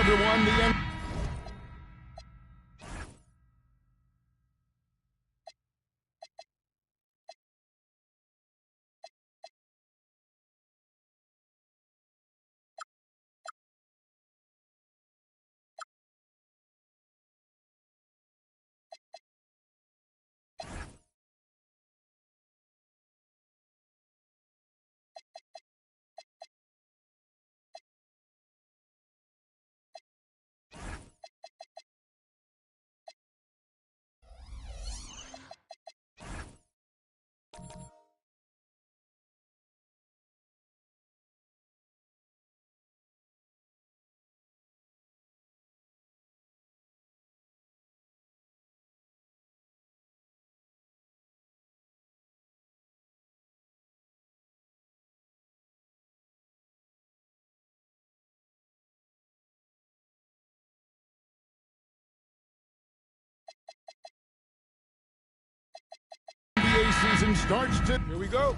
everyone. The end. NBA season starts to. Here we go.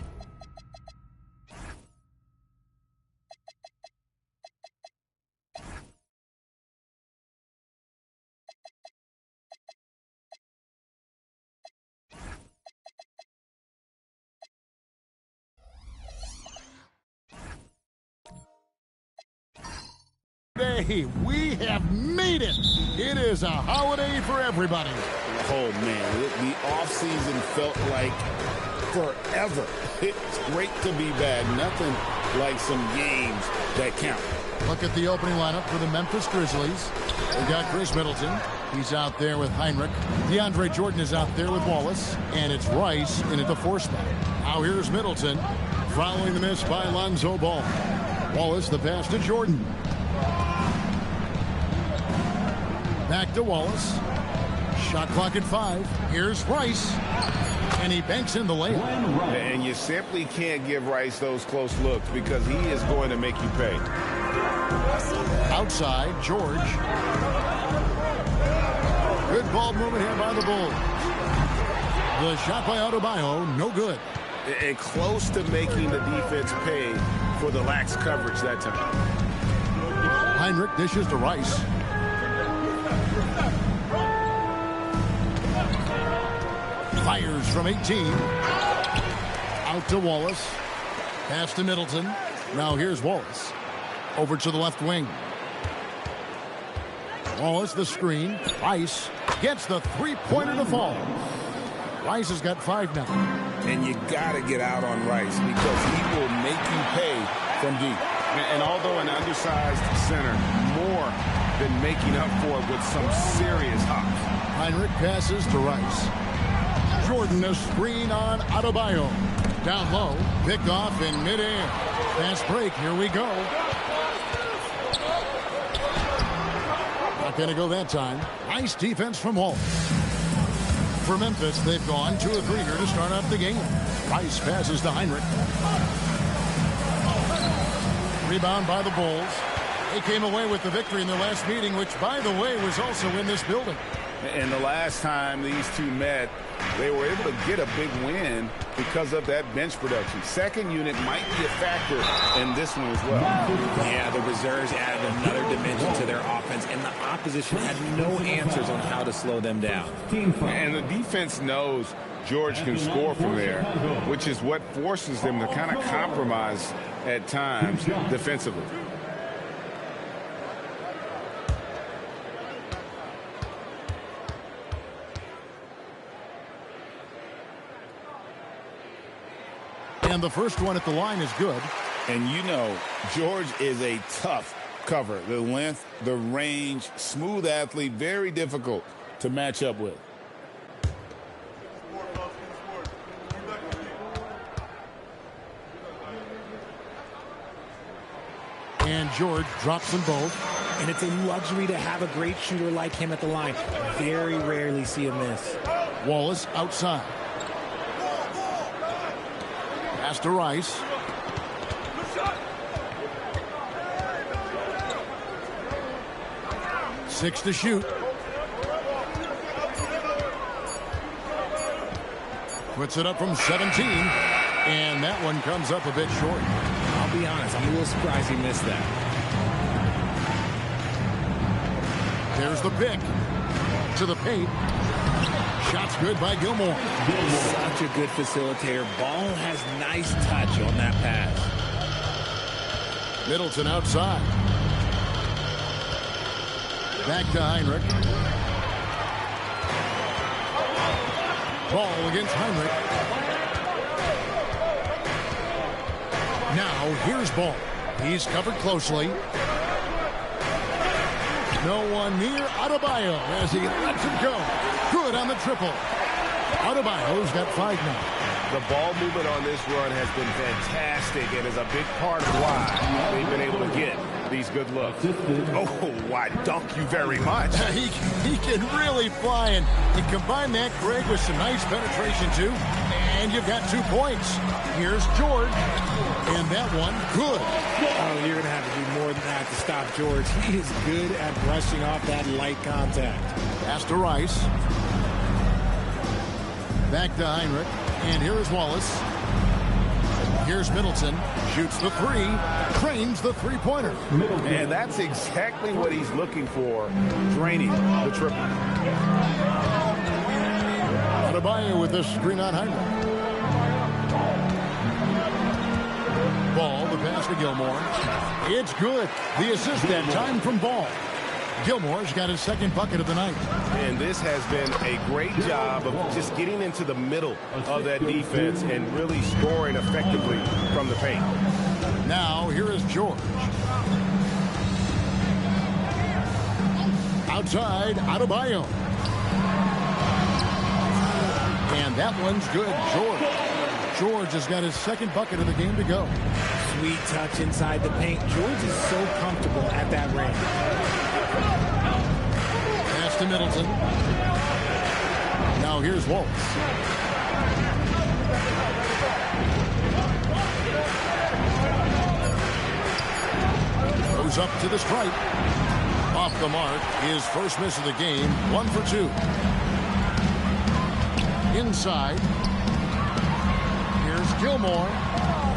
Today, we have made it. It is a holiday for everybody. Oh, man, the offseason felt like forever. It's great to be back. Nothing like some games that count. Look at the opening lineup for the Memphis Grizzlies. We've got Chris Middleton. He's out there with Heinrich. DeAndre Jordan is out there with Wallace. And it's Rice in at the 4 spot. Now here's Middleton following the miss by Lonzo Ball. Wallace, the pass to Jordan. Back to Wallace. Shot clock at 5. Here's Rice. And he banks in the layup. And you simply can't give Rice those close looks because he is going to make you pay. Outside, George. Good ball movement here by the Bulls. The shot by Adebayo, no good. And close to making the defense pay for the lax coverage that time. Heinrich dishes to Rice. Fires from 18. Out to Wallace. Pass to Middleton. Now here's Wallace. Over to the left wing. Wallace, the screen. Rice gets the three-pointer to fall. Rice has got 5 now. And you got to get out on Rice because he will make you pay from deep. And although an undersized center, more than making up for it with some serious hops. Heinrich passes to Rice. Jordan, a screen on Adebayo. Down low, picked off in midair. Fast break, here we go. Not going to go that time. Nice defense from Wallace. For Memphis, they've gone 2 of 3 here to start off the game. Rice passes to Heinrich. Rebound by the Bulls. They came away with the victory in their last meeting, which, by the way, was also in this building. And the last time these two met, they were able to get a big win because of that bench production. Second unit might be a factor in this one as well. Yeah, the reserves added another dimension to their offense, and the opposition had no answers on how to slow them down. And the defense knows George can score from there, which is what forces them to kind of compromise at times defensively. And the first one at the line is good. And you know, George is a tough cover. The length, the range, smooth athlete, very difficult to match up with. And George drops them both. And it's a luxury to have a great shooter like him at the line. Very rarely see a miss. Wallace outside. Pass to Rice. Six to shoot. Puts it up from 17. And that one comes up a bit short. I'll be honest, I'm a little surprised he missed that. There's the pick. To the paint. Shot's good by Gilmore. Such a good facilitator. Ball has nice touch on that pass. Middleton outside. Back to Heinrich. Ball against Heinrich. Now here's Ball. He's covered closely. No one near Adebayo as he lets it go. Good on the triple. Adebayo's got 5 now. The ball movement on this run has been fantastic and is a big part of why they've been able to get these good looks. Oh, why, dunk you very much. he can really fly, and you combine that, Greg, with some nice penetration, too, and you've got 2 points. Here's George, and that one, good. Oh, you're going to have to do more than that to stop George. He is good at brushing off that light contact. Pass to Rice. Back to Heinrich, and here is Wallace. Here's Middleton, shoots the 3, trains the three-pointer. And that's exactly what he's looking for, draining the triple. Adebayo with this screen on Heinrich. Ball, the pass to Gilmore. It's good. The assist that time from Ball. Gilmore's got his 2nd bucket of the night. And this has been a great job of just getting into the middle of that defense and really scoring effectively from the paint. Now, here is George. Outside, Adebayo. And that one's good, George has got his 2nd bucket of the game to go. Sweet touch inside the paint. George is so comfortable at that range. Pass to Middleton. Now here's Wallace. Goes up to the stripe. Off the mark. His first miss of the game. 1 for 2. Inside. Here's Gilmore.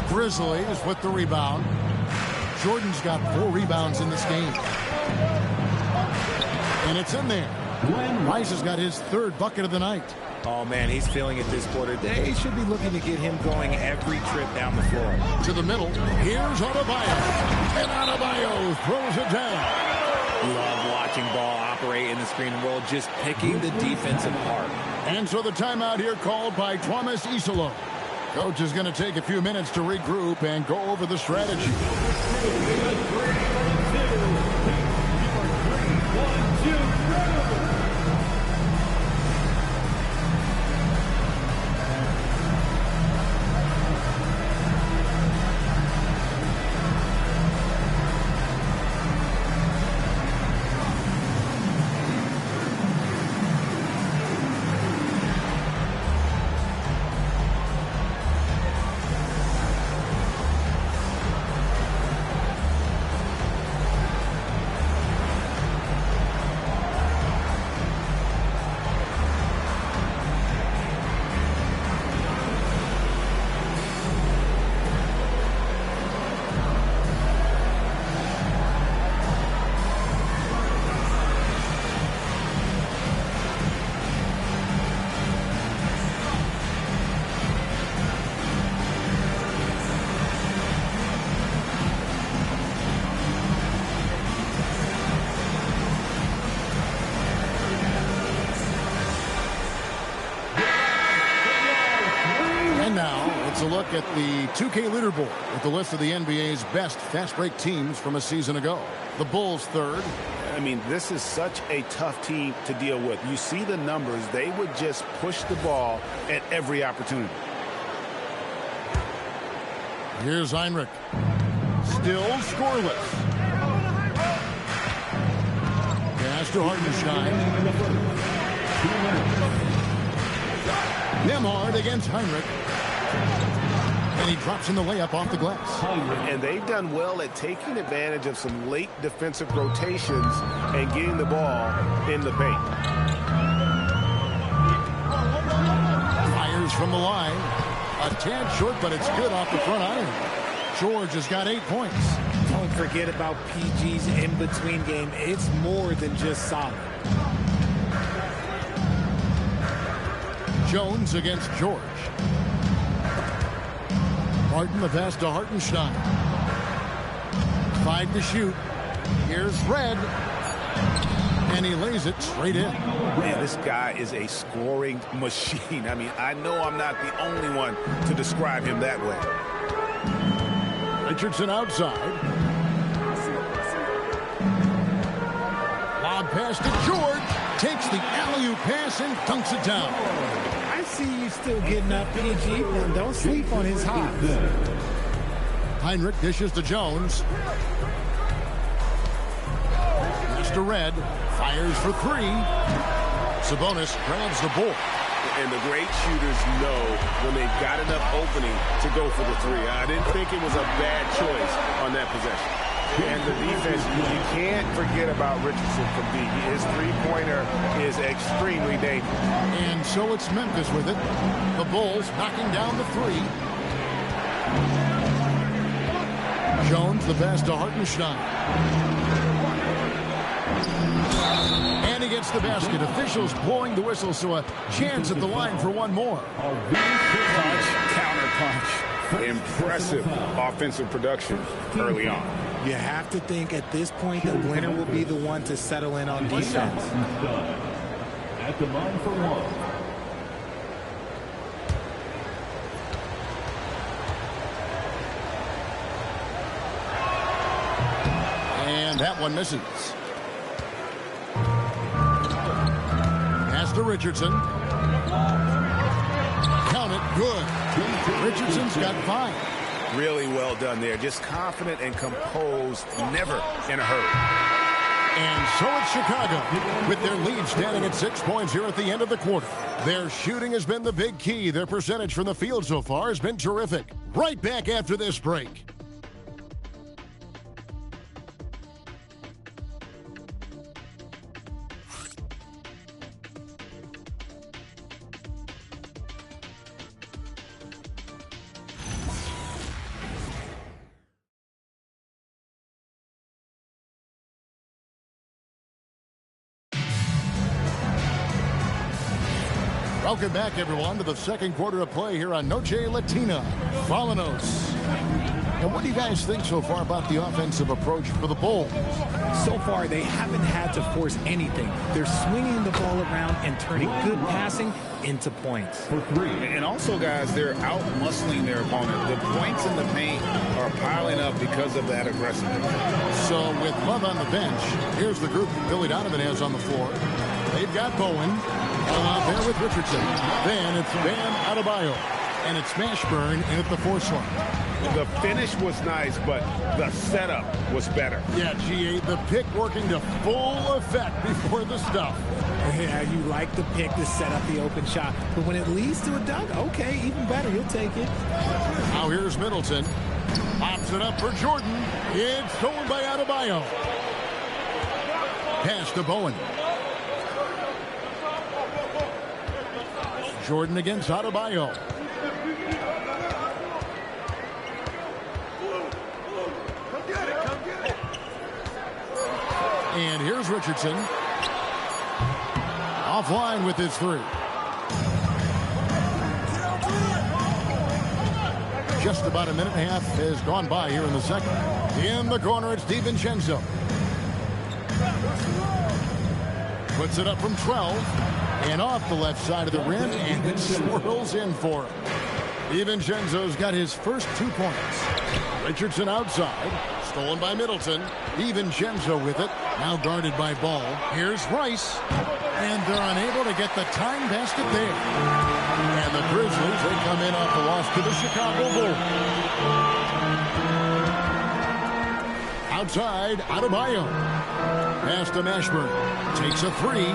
Grizzlies with the rebound. Jordan's got 4 rebounds in this game. And it's in there. Rice has got his 3rd bucket of the night. Oh, man, he's feeling it this quarter. They should be looking to get him going every trip down the floor. To the middle. Here's Adebayo. And Adebayo throws it down. Love watching Ball operate in the screen and roll, just picking the defense apart. And so the timeout here called by Thomas Isolo. Coach is going to take a few minutes to regroup and go over the strategy. A look at the 2K leaderboard with the list of the NBA's best fast break teams from a season ago. The Bulls 3rd. I mean, this is such a tough team to deal with. You see the numbers. They would just push the ball at every opportunity. Here's Heinrich. Still scoreless. Pass to Hartenstein. Nembhard against Heinrich. And he drops in the layup off the glass. And they've done well at taking advantage of some late defensive rotations and getting the ball in the paint. Fires from the line. A tad short, but it's good off the front iron. George has got 8 points. Don't forget about PG's in-between game. It's more than just solid. Jones against George. Martin, the pass to Hartenstein. 5 to shoot. Here's Red. And he lays it straight in. Man, this guy is a scoring machine. I mean, I know I'm not the only one to describe him that way. Richardson outside. Lob pass to George. Takes the alley-oop pass and dunks it down. I see you still getting up, PG, and don't sleep on his hot. Heinrich dishes to Jones. To Red, fires for 3. Sabonis grabs the ball. And the great shooters know when they've got enough opening to go for the 3. I didn't think it was a bad choice on that possession. And the defense, you can't forget about Richardson from D. His three-pointer is extremely dangerous. And so it's Memphis with it. The Bulls knocking down the 3. Jones, the pass to Hartenstein. And he gets the basket. Officials blowing the whistle, so a chance at the line for one more. Punch, counter punch. Impressive offensive production early on. You have to think at this point the winner will be the one to settle in on defense. At the line for 1. And that one misses. Pass to Richardson. Count it. Good. Richardson's got 5. Really well done there. Just confident and composed, never in a hurry. And so it's Chicago with their lead standing at 6 points here at the end of the quarter. Their shooting has been the big key. Their percentage from the field so far has been terrific. Right back after this break. Welcome back, everyone, to the second quarter of play here on Noche Latina. Falanos. And what do you guys think so far about the offensive approach for the Bulls? So far, they haven't had to force anything. They're swinging the ball around and turning good passing into points. For 3. And also, guys, they're out-muscling their opponent. The points in the paint are piling up because of that aggressiveness. So with Love on the bench, here's the group Billy Donovan has on the floor. They've got Bowen out there with Richardson. Then it's Bam Adebayo. And it's Mashburn in at the 4 slot. The finish was nice, but the setup was better. Yeah, GA, the pick working to full effect before the stuff. Yeah, you like the pick to set up the open shot. But when it leads to a dunk, okay, even better. You'll take it. Now here's Middleton. Pops it up for Jordan. It's stolen by Adebayo. Pass to Bowen. Jordan against Adebayo. And here's Richardson. Offline with his 3. Just about a minute and a half has gone by here in the second. In the corner, it's DiVincenzo. Puts it up from 12. And off the left side of the rim, and it swirls in for him. DiVincenzo's got his first 2 points. Richardson outside. Stolen by Middleton. DiVincenzo with it. Now guarded by Ball. Here's Rice. And they're unable to get the time basket there. And the Grizzlies, they come in off the loss to the Chicago Bulls. Outside, Adebayo. Pass to Mashburn. Takes a 3.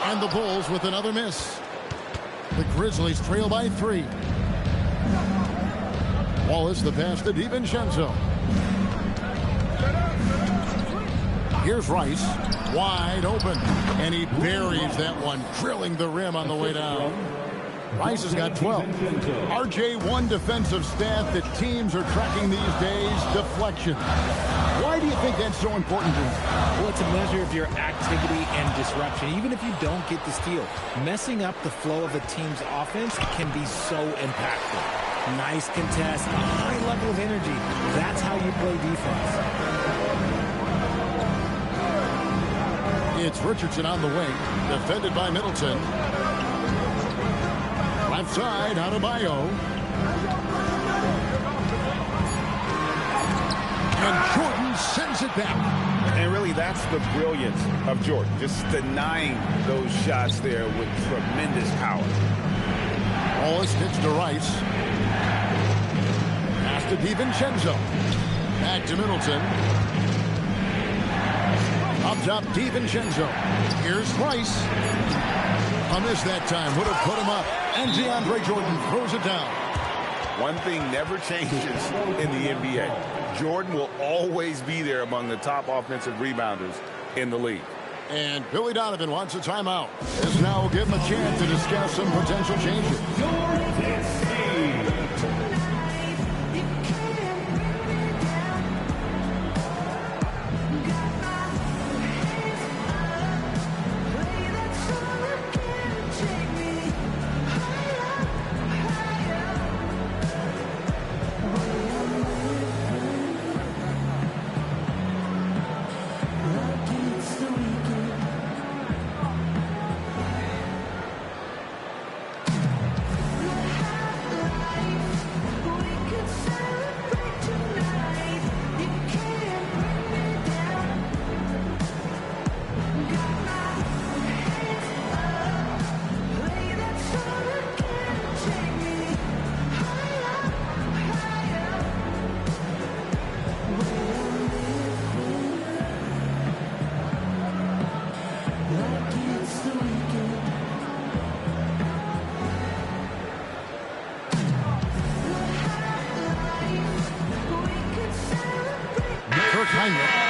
And the Bulls with another miss. The Grizzlies trail by 3. Wallace, the pass to DiVincenzo. Here's Rice, wide open, and he buries that one, drilling the rim on the way down. Rice has got 12. RJ, one defensive stat that teams are tracking these days, deflection. Why do you think that's so important to them? Well, it's a measure of your activity and disruption. Even if you don't get the steal, messing up the flow of a team's offense can be so impactful. Nice contest, a high level of energy. That's how you play defense. It's Richardson on the wing, defended by Middleton. Left side, Adebayo. And Jordan sends it back. And really, that's the brilliance of Jordan, just denying those shots there with tremendous power. Wallace kicks to Rice. Pass to DiVincenzo. Back to Middleton. Up top, DiVincenzo. Here's Rice. A miss that time. Would have put him up. And DeAndre Jordan throws it down. One thing never changes in the NBA. Jordan will always be there among the top offensive rebounders in the league. And Billy Donovan wants a timeout. This now will give him a chance to discuss some potential changes.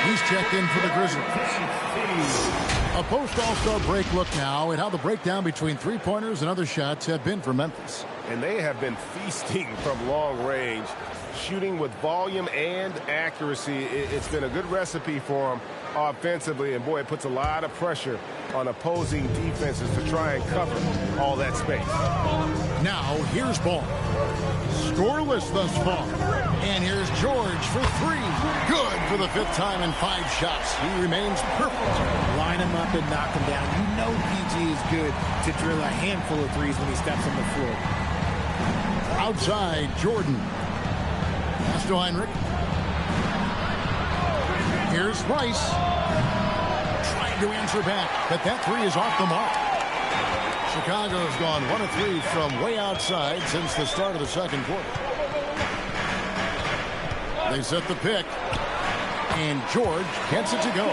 He's checked in for the Grizzlies. A post-All-Star break look now at how the breakdown between three-pointers and other shots have been for Memphis. And they have been feasting from long range, shooting with volume and accuracy. It's been a good recipe for them offensively, and boy, it puts a lot of pressure on opposing defenses to try and cover all that space. Now, here's Ball. Scoreless thus far. And here's George for three. Good for the fifth time in 5 shots. He remains perfect. Line him up and knock him down. You know PG is good to drill a handful of threes when he steps on the floor. Outside, Jordan. Pass to Heinrich. Here's Rice. Trying to answer back, but that three is off the mark. Chicago's gone 1 of 3 from way outside since the start of the second quarter. They set the pick, and George gets it to go.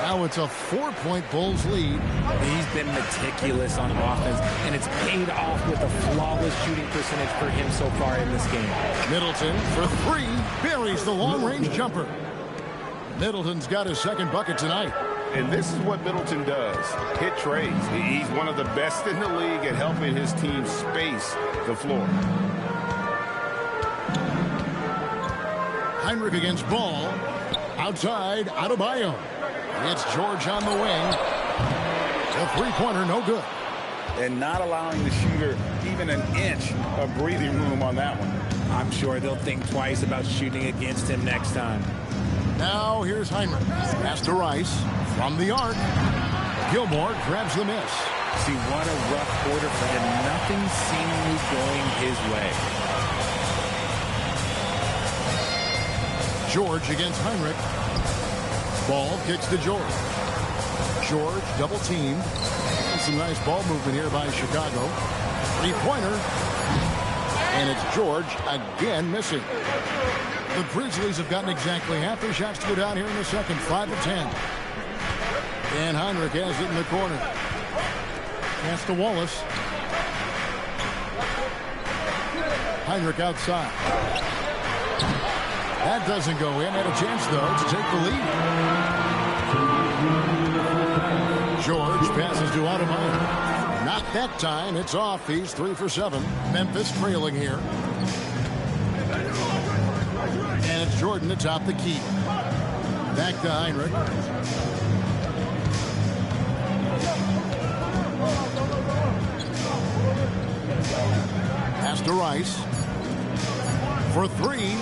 Now it's a 4-point Bulls lead. He's been meticulous on offense, and it's paid off with a flawless shooting percentage for him so far in this game. Middleton for 3, buries the long-range jumper. Middleton's got his second bucket tonight. And this is what Middleton does. Hit trades. He's one of the best in the league at helping his team space the floor. Heinrich against Ball. Outside, Adebayo. It's George on the wing. The three-pointer, no good. And not allowing the shooter even an inch of breathing room on that one. I'm sure they'll think twice about shooting against him next time. Now here's Heinrich. Pass to Rice. From the arc. Gilmore grabs the miss. See, what a rough quarter for him. Nothing seemingly going his way. George against Heinrich. Ball kicks to George. George double teamed. And some nice ball movement here by Chicago. Three-pointer. And it's George again missing. The Grizzlies have gotten exactly half their shots to go down here in the second. 5 of 10. And Heinrich has it in the corner. Pass to Wallace. Heinrich outside. That doesn't go in. Had a chance, though, to take the lead. George passes to Adebayo. Not that time. It's off. He's 3 for 7. Memphis trailing here. And it's Jordan atop the key. Back to Heinrich. Pass to Rice. For 3.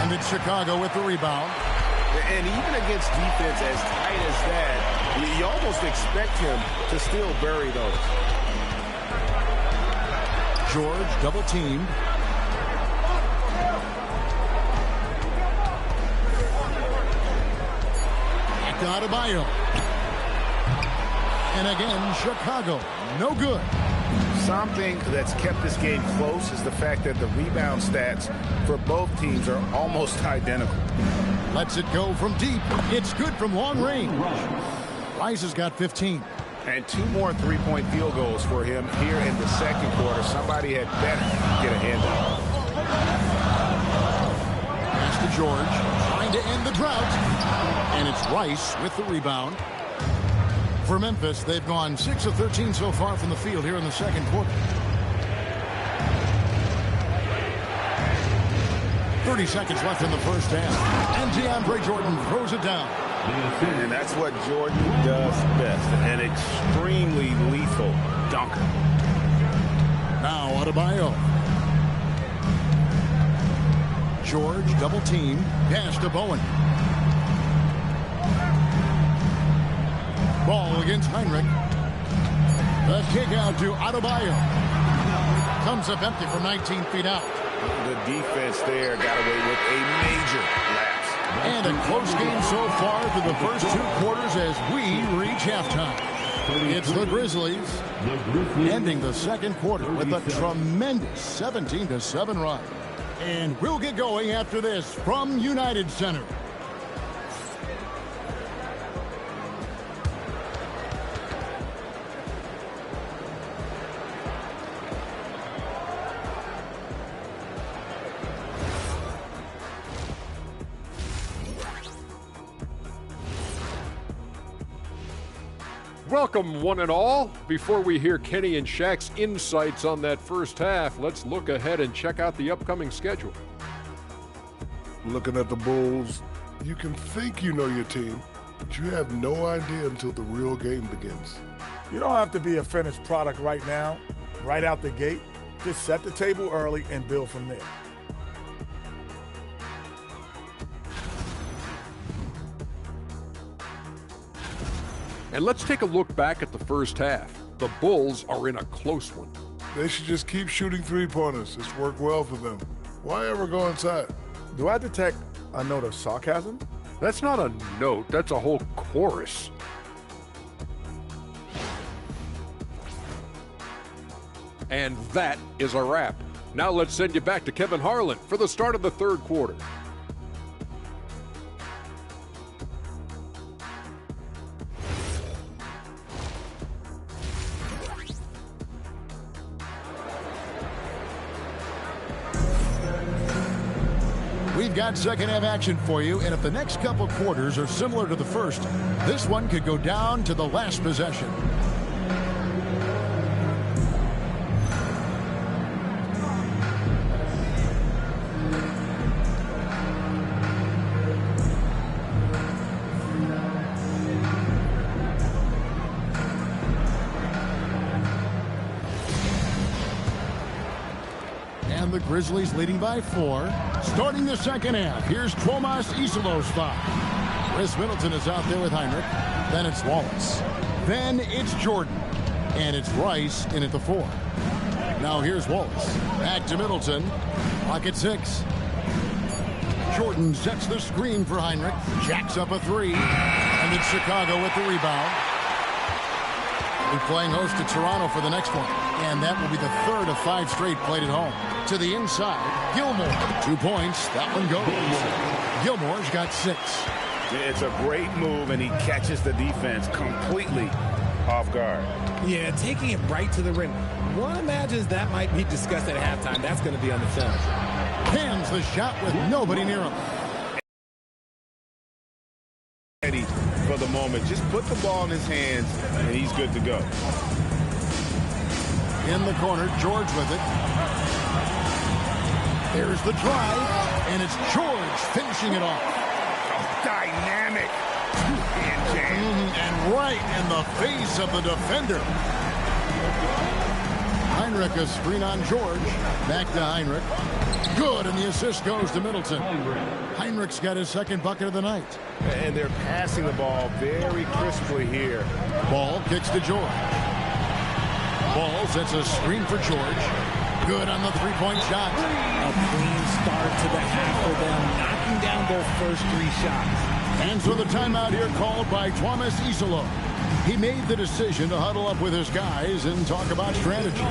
And it's Chicago with the rebound. And even against defense as tight as that, you almost expect him to still bury those. George double teamed. Back to Adebayo. And again, Chicago. No good. Something that's kept this game close is the fact that the rebound stats for both teams are almost identical. Lets it go from deep. It's good from long range. Rice has got 15. And 2 more three-point field goals for him here in the second quarter. Somebody had better get a hand up. Pass to George, trying to end the drought. And it's Rice with the rebound. For Memphis, they've gone 6 of 13 so far from the field here in the second quarter. 30 seconds left in the first half. And DeAndre Jordan throws it down. And that's what Jordan does best. An extremely lethal dunker. Now Adebayo. George double team. Pass to Bowen. Ball against Heinrich. The kick out to Adebayo. Comes up empty from 19 feet out. The defense there got away with a major lapse. And a close game so far through the first 2 quarters as we reach halftime. It's the Grizzlies ending the second quarter with a tremendous 17-7 run. And we'll get going after this from United Center. Welcome, one and all. Before we hear Kenny and Shaq's insights on that first half, let's look ahead and check out the upcoming schedule. Looking at the Bulls, you can think you know your team, but you have no idea until the real game begins. You don't have to be a finished product right now, right out the gate. Just set the table early and build from there. And let's take a look back at the first half. The Bulls are in a close one. They should just keep shooting three-pointers. It's worked well for them. Why ever go inside? Do I detect a note of sarcasm? That's not a note, that's a whole chorus. And that is a wrap. Now let's send you back to Kevin Harlan for the start of the third quarter. We've got second half action for you, and if the next couple quarters are similar to the first, this one could go down to the last possession. And the Grizzlies leading by 4. Starting the second half, here's Tomas Isolos's foul. Chris Middleton is out there with Heinrich. Then it's Wallace. Then it's Jordan. And it's Rice in at the 4. Now here's Wallace. Back to Middleton. Clock at 6. Jordan sets the screen for Heinrich. Jacks up a 3. And it's Chicago with the rebound. We're playing host to Toronto for the next one. And that will be the third of 5 straight played at home. To the inside, Gilmore. 2 points. That one goes. Gilmore's got 6. It's a great move, and he catches the defense completely off guard. Yeah, taking it right to the rim. One imagines that might be discussed at halftime. That's going to be on the film. Cans the shot with nobody near him. Ready for the moment. Just put the ball in his hands, and he's good to go. In the corner, George with it. There's the drive, and it's George finishing it off. Dynamic two-hand jam. And right in the face of the defender. Heinrich, a screen on George. Back to Heinrich. Good, and the assist goes to Middleton. Heinrich's got his second bucket of the night. And they're passing the ball very crisply here. Ball kicks to George. Ball sets a screen for George. Good on the three-point shot. A clean start to the half for them, knocking down their first 3 shots. And so the timeout here called by Thomas Isolo. He made the decision to huddle up with his guys and talk about strategy.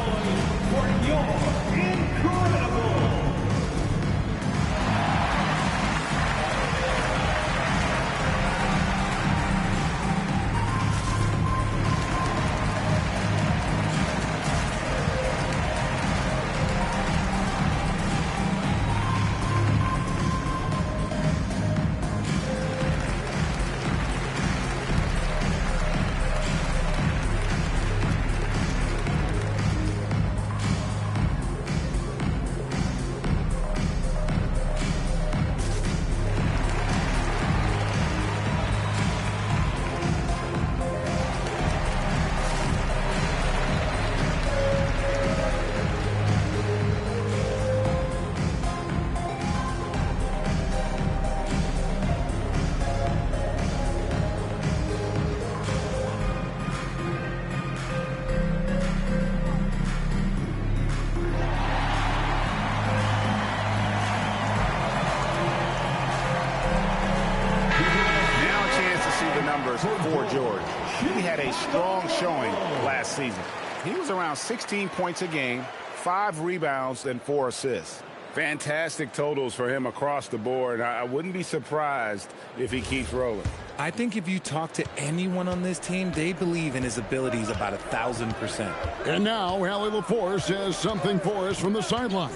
For George. He had a strong showing last season. He was around 16 points a game, 5 rebounds, and 4 assists. Fantastic totals for him across the board. I wouldn't be surprised if he keeps rolling. I think if you talk to anyone on this team, they believe in his abilities about 1,000%. And now, Allie LaForce has something for us from the sideline.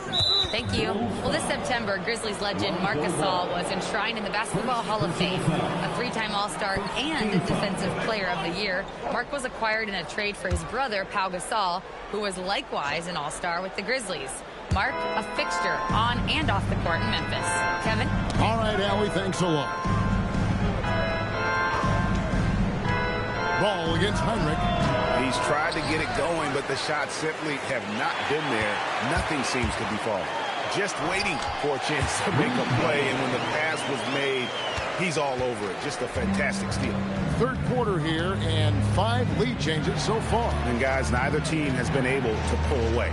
Thank you. Well, this September, Grizzlies legend Marc Gasol was enshrined in the Basketball Hall of Fame. A 3-time All-Star and Defensive Player of the Year, Marc was acquired in a trade for his brother, Pau Gasol, who was likewise an All-Star with the Grizzlies. Marc, a fixture on and off the court in Memphis. Kevin? All right, Allie, thanks a lot. Ball against Heinrich. He's tried to get it going, but the shots simply have not been there. Nothing seems to be falling. Just waiting for a chance to make a play, and when the pass was made, he's all over it. Just a fantastic steal. Third quarter here, and 5 lead changes so far. And guys, neither team has been able to pull away.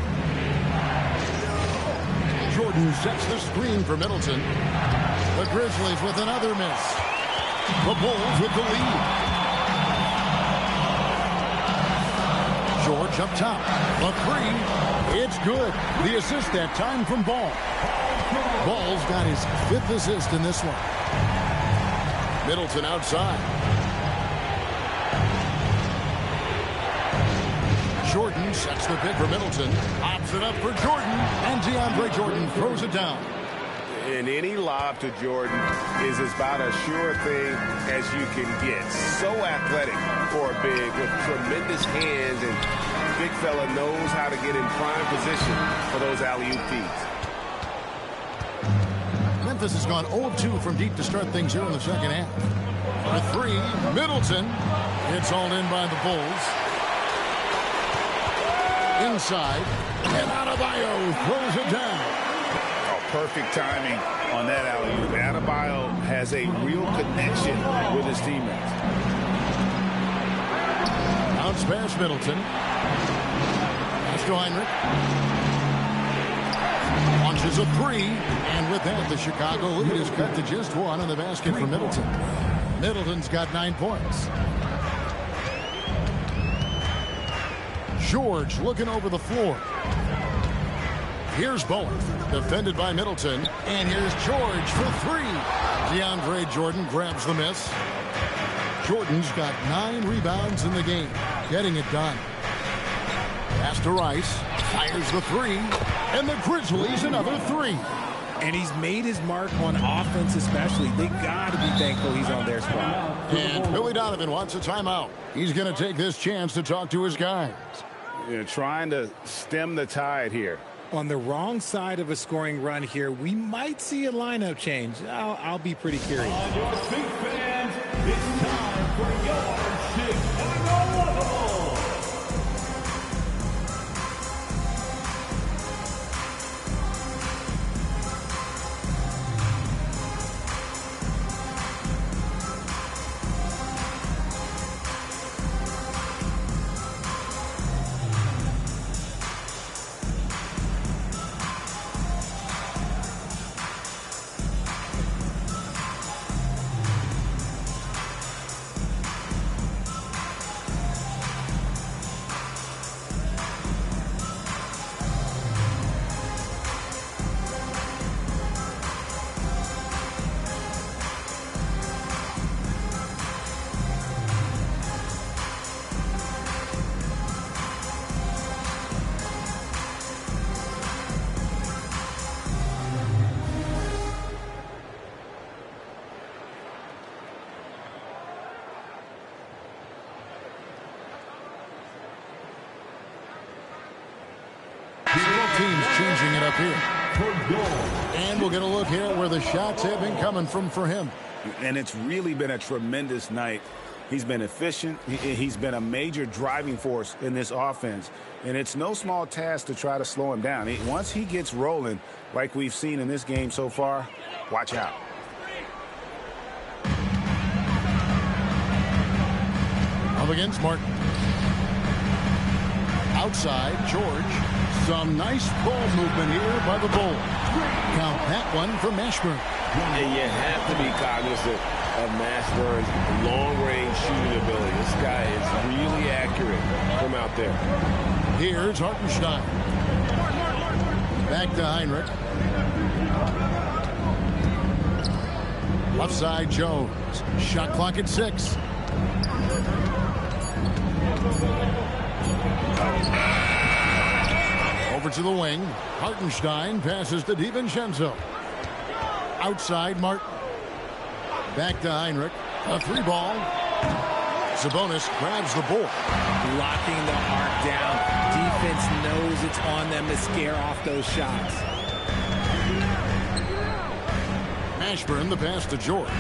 Jordan sets the screen for Middleton. The Grizzlies with another miss. The Bulls with the lead. George up top. The 3. It's good. The assist that time from Ball. Ball's got his 5th assist in this one. Middleton outside. Jordan sets the pick for Middleton. Pops it up for Jordan. And DeAndre Jordan throws it down. And any lob to Jordan is about as sure a thing as you can get. So athletic for a big with tremendous hands, and big fella knows how to get in prime position for those alley-oop feeds. Memphis has gone 0 of 2 from deep to start things here in the second half. The 3, Middleton. It's all in by the Bulls. Inside, and Adebayo throws it down. Perfect timing on that alley-oop. Adebayo has a real connection with his teammates. Bounce pass Middleton. Pass to Heinrich. Launches a 3. And with that, the Chicago lead is cut to just 1 on the basket for Middleton. Middleton's got 9 points. George looking over the floor. Here's Bowen, defended by Middleton. And here's George for 3. DeAndre Jordan grabs the miss. Jordan's got 9 rebounds in the game, getting it done. Pass to Rice, fires the 3, and the Grizzlies another 3. And he's made his mark on offense especially. They got to be thankful he's on their spot. And Billy Donovan wants a timeout. He's going to take this chance to talk to his guys. trying to stem the tide here. On the wrong side of a scoring run here, we might see a lineup change. I'll be pretty curious. On your feet, fans, it's time for your Chicago. Teams changing it up here. And we'll get a look here at where the shots have been coming from for him. And it's really been a tremendous night. He's been efficient. He's been a major driving force in this offense. And it's no small task to try to slow him down. Once he gets rolling, like we've seen in this game so far, watch out. Up against Martin. Outside, George. Some nice ball movement here by the Bulls. Count that one for Mashburn. And you have to be cognizant of Mashburn's long-range shooting ability. This guy is really accurate from out there. Here's Hartenstein. Back to Heinrich. Left side, Jones. Shot clock at 6. Over to the wing. Hartenstein passes to DiVincenzo. Outside, Martin. Back to Heinrich. A 3-ball. Sabonis grabs the ball. Locking the arc down. Defense knows it's on them to scare off those shots. Mashburn, the pass to George.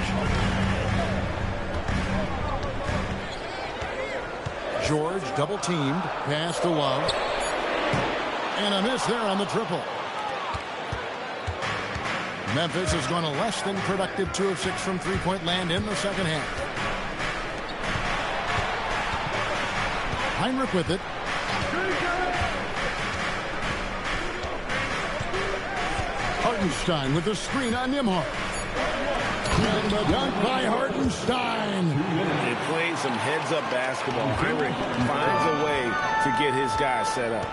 George double teamed. Pass to Love. And a miss there on the triple. Memphis has gone a less than productive 2 of 6 from three-point land in the second half. Heinrich with it. Hartenstein with the screen on Nembhard. And the dunk by Hartenstein. And playing some heads-up basketball. Heinrich finds a way to get his guys set up.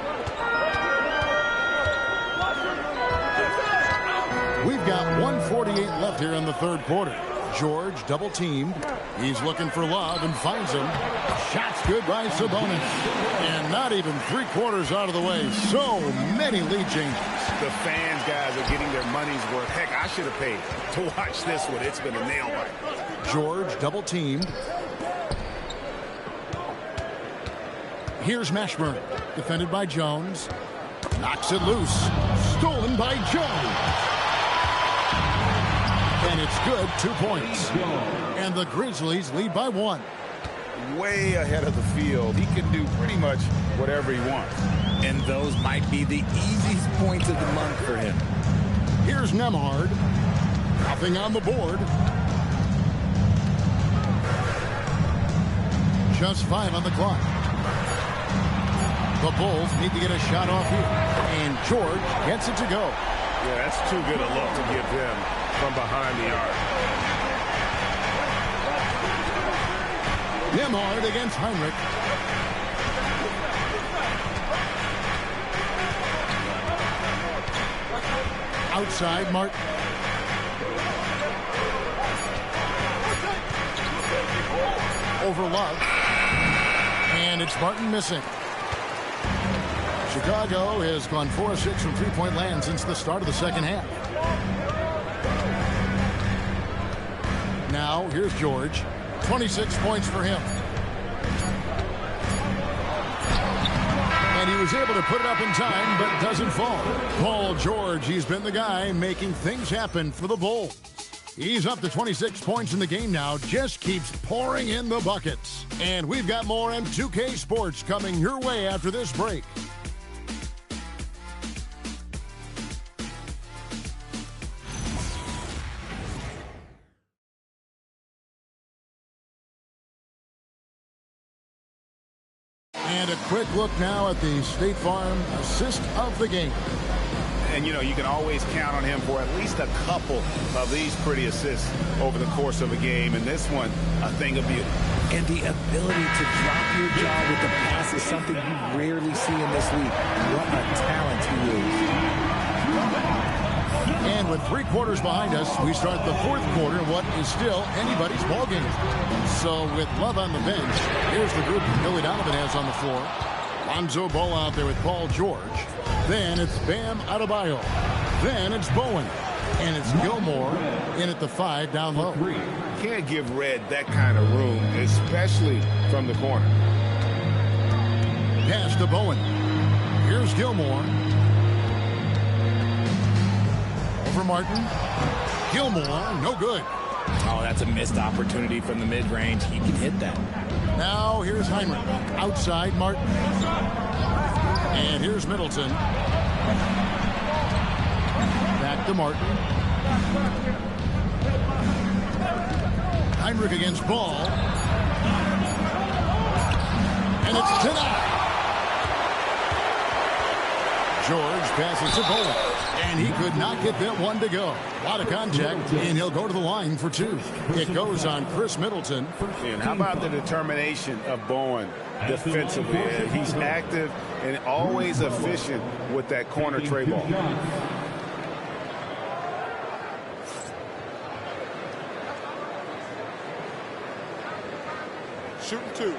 We've got 1:48 left here in the third quarter. George double teamed. He's looking for Love and finds him. Shots good by Sabonis. And not even 3/4 out of the way. So many lead changes. The fans, guys, are getting their money's worth. Heck, I should have paid to watch this one. It's been a nail biter. George double teamed. Here's Mashburn. Defended by Jones. Knocks it loose. Stolen by Jones. And it's good. 2 points. And the Grizzlies lead by 1. Way ahead of the field. He can do pretty much whatever he wants. And those might be the easiest points of the month for him. Here's Nembhard. Nothing on the board. Just 5 on the clock. The Bulls need to get a shot off here. And George gets it to go. Yeah, that's too good a look to give him from behind the arc. Nembhard against Heinrich. Outside, Martin. Over Love. And it's Martin missing. Chicago has gone 4 of 6 from three-point land since the start of the second half. Now, here's George. 26 points for him. And he he was able to put it up in time, but doesn't fall. Paul George, he's been the guy making things happen for the Bulls. He's up to 26 points in the game now, just keeps pouring in the buckets. And we've got more M2K Sports coming your way after this break. And a quick look now at the State Farm assist of the game. And, you know, you can always count on him for at least a couple of these pretty assists over the course of a game. And this one, a thing of beauty. And the ability to drop your jaw with the pass is something you rarely see in this league. What a talent he is. And with 3 quarters behind us, we start the 4th quarter, what is still anybody's ball game. So with Love on the bench, here's the group Billy Donovan has on the floor. Lonzo Ball out there with Paul George. Then it's Bam Adebayo. Then it's Bowen. And it's Gilmore in at the 5 down low. You can't give Red that kind of room, especially from the corner. Pass to Bowen. Here's Gilmore. Over Martin. Gilmore, no good. Oh, that's a missed opportunity from the mid-range. He can hit that. Now here's Heinrich. Outside Martin. And here's Middleton. Back to Martin. Heinrich against Ball. And it's denied. George passes to Bowen. And he could not get that one to go. A lot of contact, and he'll go to the line for 2. It goes on Chris Middleton. And how about the determination of Bowen defensively? He's active and always efficient with that corner tray ball. Shooting 2.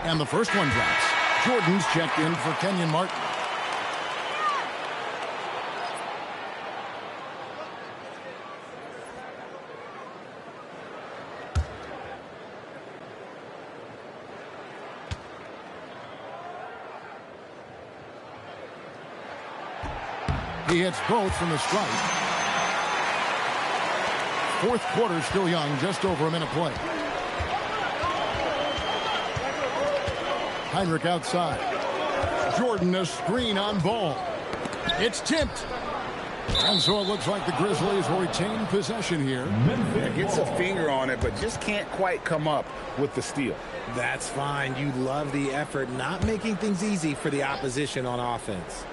And the first one drops. Jordan's checked in for Kenyon Martin. He hits both from the stripe. 4th quarter still young, just over a minute play. Heinrich outside. Jordan a screen on Ball. It's tipped. And so it looks like the Grizzlies will retain possession here. Gets a finger on it, but just can't quite come up with the steal. That's fine. You love the effort, not making things easy for the opposition on offense.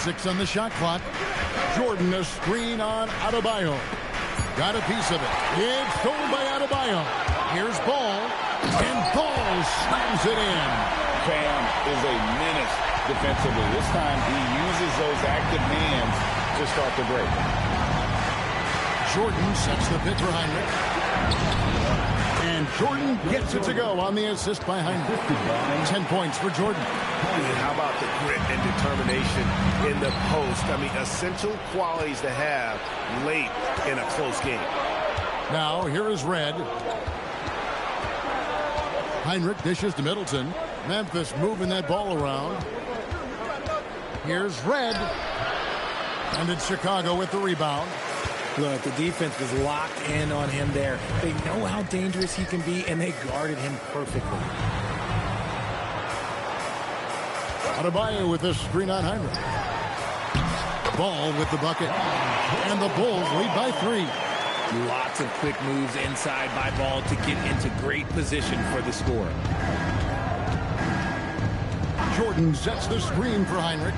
6 on the shot clock. Jordan a screen on Adebayo. Got a piece of it. It's stolen by Adebayo. Here's Ball, and Ball slams it in. Bam is a menace defensively. This time he uses those active hands to start the break. Jordan sets the pick for Heinrich. And Jordan gets it to go on the assist by Heinrich. 10 points for Jordan. And how about the grit and determination in the post? I mean, essential qualities to have late in a close game. Now here is Red. Heinrich dishes to Middleton. Memphis moving that ball around. Here's Red. And it's Chicago with the rebound. Look, the defense was locked in on him there. They know how dangerous he can be, and they guarded him perfectly. Adebayo with this screen on Heinrich. Ball with the bucket. And the Bulls lead by 3. Lots of quick moves inside by Ball to get into great position for the score. Jordan sets the screen for Heinrich.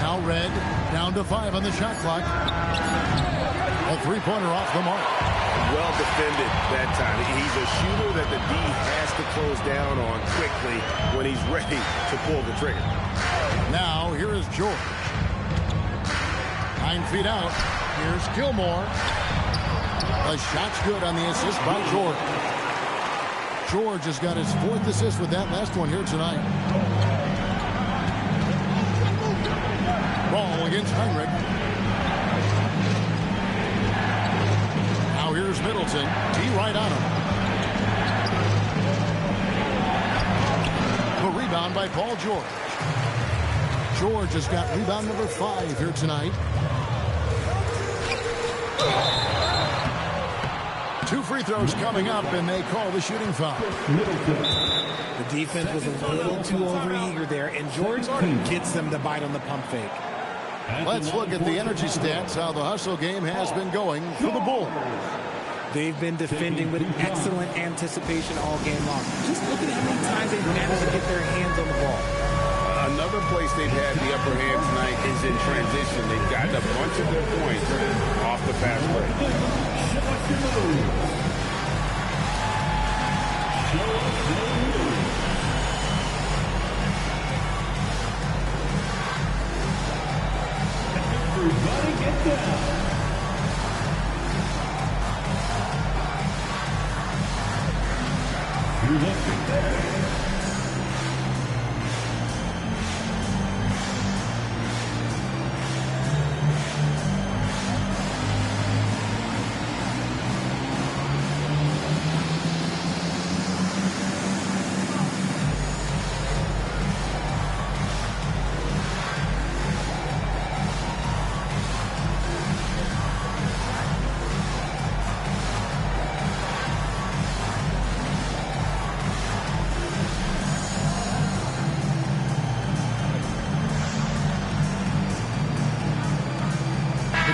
Now Red down to 5 on the shot clock. A 3-pointer off the mark. Well defended that time. He's a shooter that the D has to close down on quickly when he's ready to pull the trigger. Now here is George. 9 feet out. Here's Gilmore. The shot's good on the assist by George. George has got his 4th assist with that last one here tonight. Ball against Heinrich. Now here's Middleton. T right on him. The rebound by Paul George. George has got rebound number 5 here tonight. 2 free throws coming up, and they call the shooting foul. The defense was a little too overeager there, and George gets them to bite on the pump fake. Let's look at the energy stats, how the hustle game has been going for the Bulls. They've been defending with excellent anticipation all game long. Just look at how many times they've managed to get their hands on the ball. Another place they've had the upper hand tonight is in transition. They've gotten a bunch of their points off the fast break. Everybody get down. You're looking there.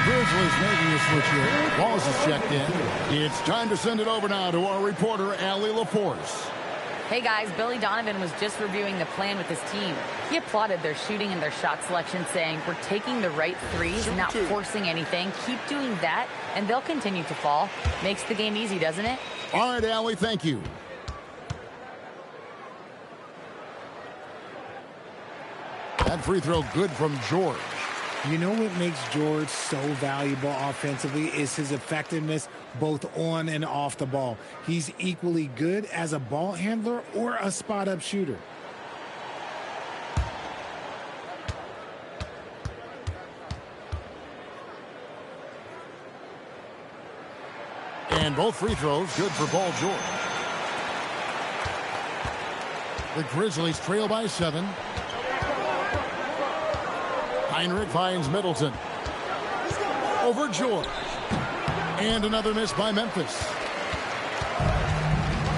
Grizzlies making a switch here. Wallace is checked in. It's time to send it over now to our reporter, Allie LaForce. Hey guys, Billy Donovan was just reviewing the plan with his team. He applauded their shooting and their shot selection, saying, "We're taking the right threes, not forcing anything. Keep doing that, and they'll continue to fall." Makes the game easy, doesn't it? All right, Allie, thank you. That free throw good from George. You know what makes George so valuable offensively is his effectiveness both on and off the ball. He's equally good as a ball handler or a spot-up shooter. And both free throws good for Paul George. The Grizzlies trail by 7. Heinrich finds Middleton. Over George. And another miss by Memphis.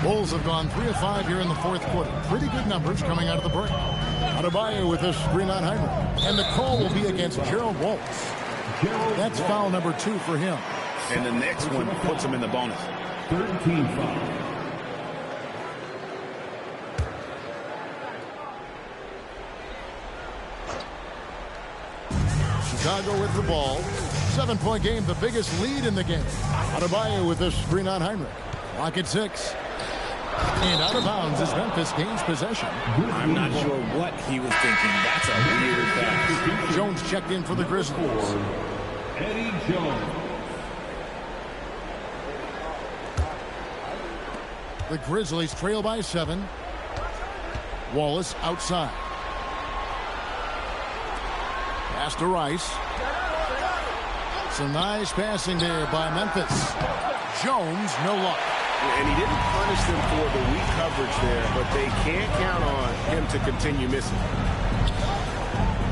Bulls have gone 3 of 5 here in the 4th quarter. Pretty good numbers coming out of the break. Adebayo with a screen on Heinrich. And the call will be against Gerald Wallace. That's foul number 2 for him. And the next one puts him in the bonus. 13 foul. Chicago with the ball. 7-point game, the biggest lead in the game. Adebayo with a screen on Heinrich. Clock at 6. And out of bounds as Memphis gains possession. I'm not sure what he was thinking. That's a weird pass. Jones checked in for the Grizzlies. Eddie Jones. The Grizzlies trail by 7. Wallace outside. Pass to Rice. Some nice passing there by Memphis. Jones, no luck. And he didn't punish them for the weak coverage there, but they can't count on him to continue missing.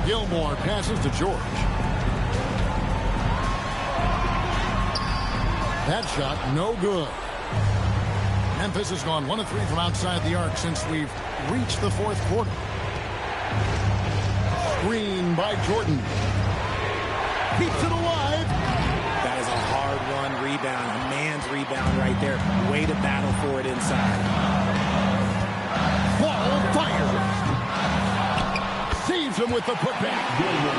Gilmore passes to George. That shot, no good. Memphis has gone 1 of 3 from outside the arc since we've reached the 4th quarter. Screen by Jordan. Keeps it alive. That is a hard-won rebound, a man's rebound right there. Way to battle for it inside. Ball fires. Saves him with the putback.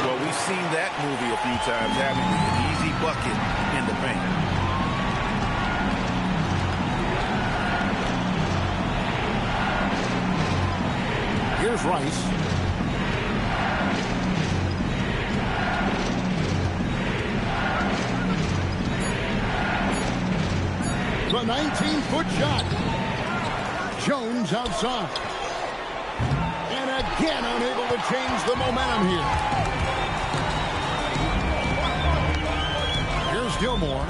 Well, we've seen that movie a few times, haven't we? An easy bucket in the paint. Here's Rice. The 19-foot shot. Jones outside. And again unable to change the momentum here. Here's Gilmore.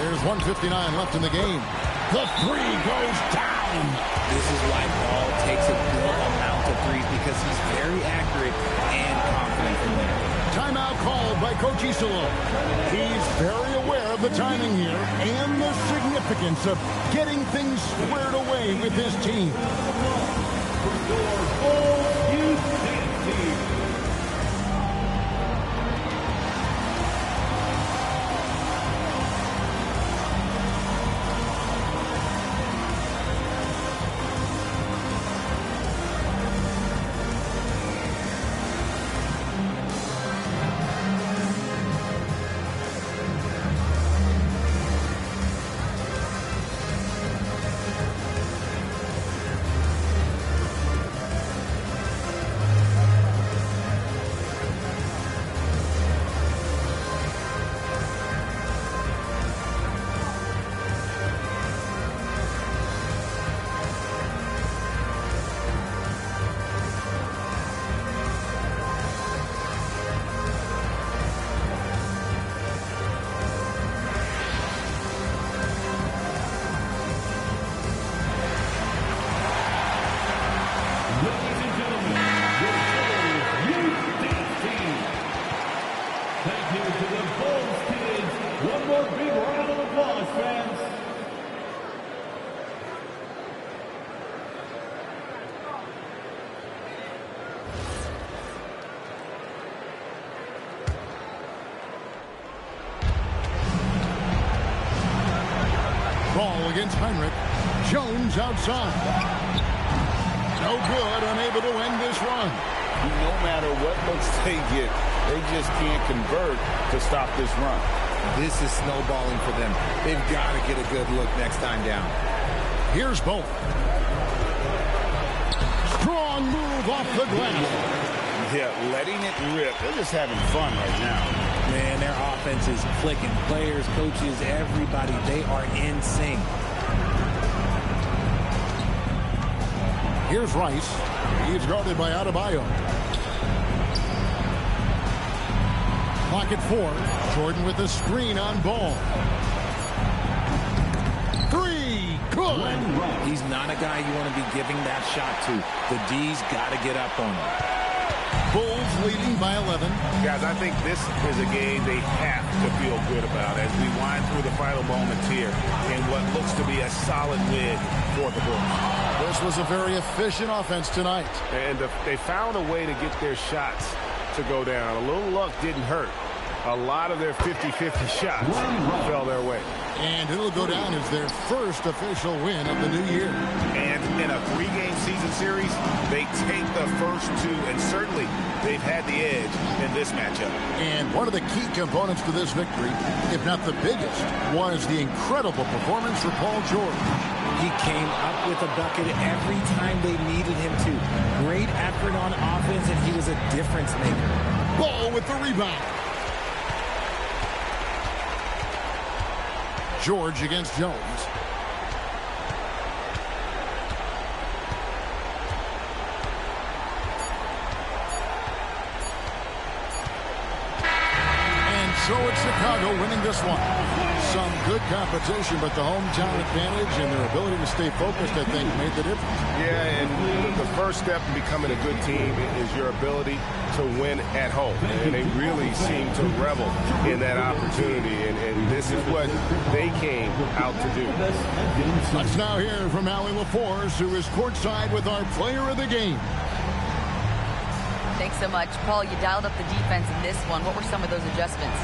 There's 1:59 left in the game. The three goes down. This is why Paul takes a good amount of threes, because he's very accurate and confident from there. Timeout called by Coach Isolo. He's very aware of the timing here and the significance of getting things squared away with his team. Ball against Heinrich. Jones outside. No good, unable to end this run. No matter what looks they get, they just can't convert to stop this run. This is snowballing for them. They've got to get a good look next time down. Here's Bolt. Strong move off the glass. Yeah, letting it rip. They're just having fun right now. Man, their offense is clicking. Players, coaches, everybody, they are in sync. Here's Rice. He's guarded by Adebayo. Clock at 4. Jordan with a screen on Ball. Three. Good. He's not a guy you want to be giving that shot to. The D's got to get up on him. Bulls leading by 11. Guys, I think this is a game they have to feel good about as we wind through the final moments here in what looks to be a solid win for the Bulls. This was a very efficient offense tonight. And they found a way to get their shots to go down. A little luck didn't hurt. A lot of their 50-50 shots fell their way. And it'll go down as their first official win of the new year. And in a 3-game season series, they take the first 2, and certainly they've had the edge in this matchup. And one of the key components to this victory, if not the biggest, was the incredible performance for Paul George. He came up with a bucket every time they needed him to. Great effort on offense, and he was a difference maker. Ball with the rebound. George against Jones. And so it's Chicago winning this one. Some good competition, but the hometown advantage and their ability to stay focused, I think, made the difference. Yeah, and the first step in becoming a good team is your ability to win at home. And they really seem to revel in that opportunity, and this is what they came out to do. Let's now hear from Allie LaForce, who is courtside with our player of the game. Thanks so much. Paul, you dialed up the defense in this one. What were some of those adjustments?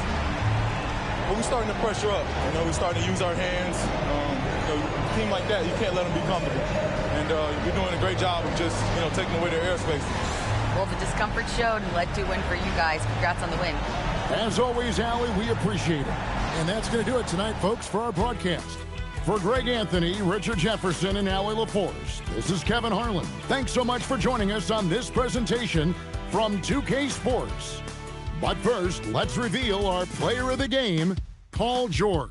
Well, we're starting to pressure up. We're starting to use our hands. A team like that, you can't let them be comfortable. And we're doing a great job of just, taking away their airspace. Well, the discomfort showed and led to a win for you guys. Congrats on the win. As always, Allie, we appreciate it. And that's going to do it tonight, folks, for our broadcast. For Greg Anthony, Richard Jefferson, and Allie LaForce, this is Kevin Harlan. Thanks so much for joining us on this presentation from 2K Sports. But first, let's reveal our player of the game, Paul George.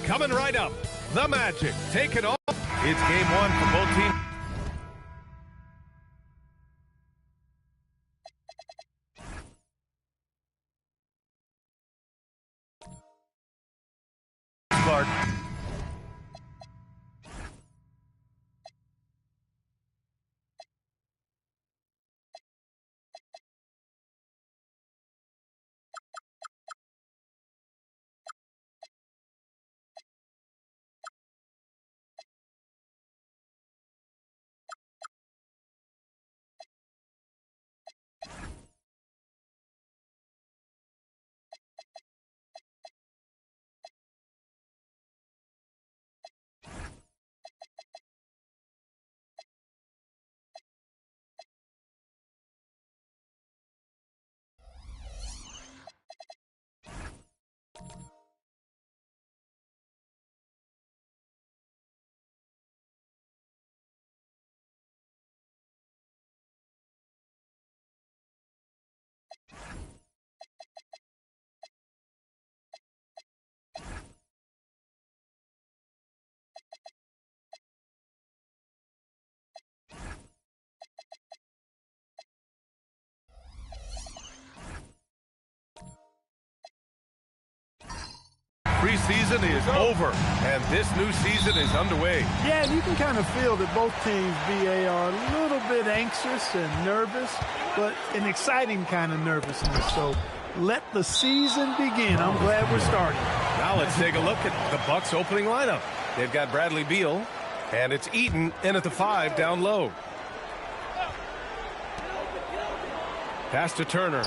Coming right up, the Magic take it off. It's game one for both teams. Clark. Preseason is over, and this new season is underway. Yeah, and you can kind of feel that both teams, BA, are a little bit anxious and nervous, but an exciting kind of nervousness. So let the season begin. I'm glad we're starting. Now let's take a look at the Bucks' opening lineup. They've got Bradley Beal, and it's Eaton in at the 5 down low. Pass to Turner.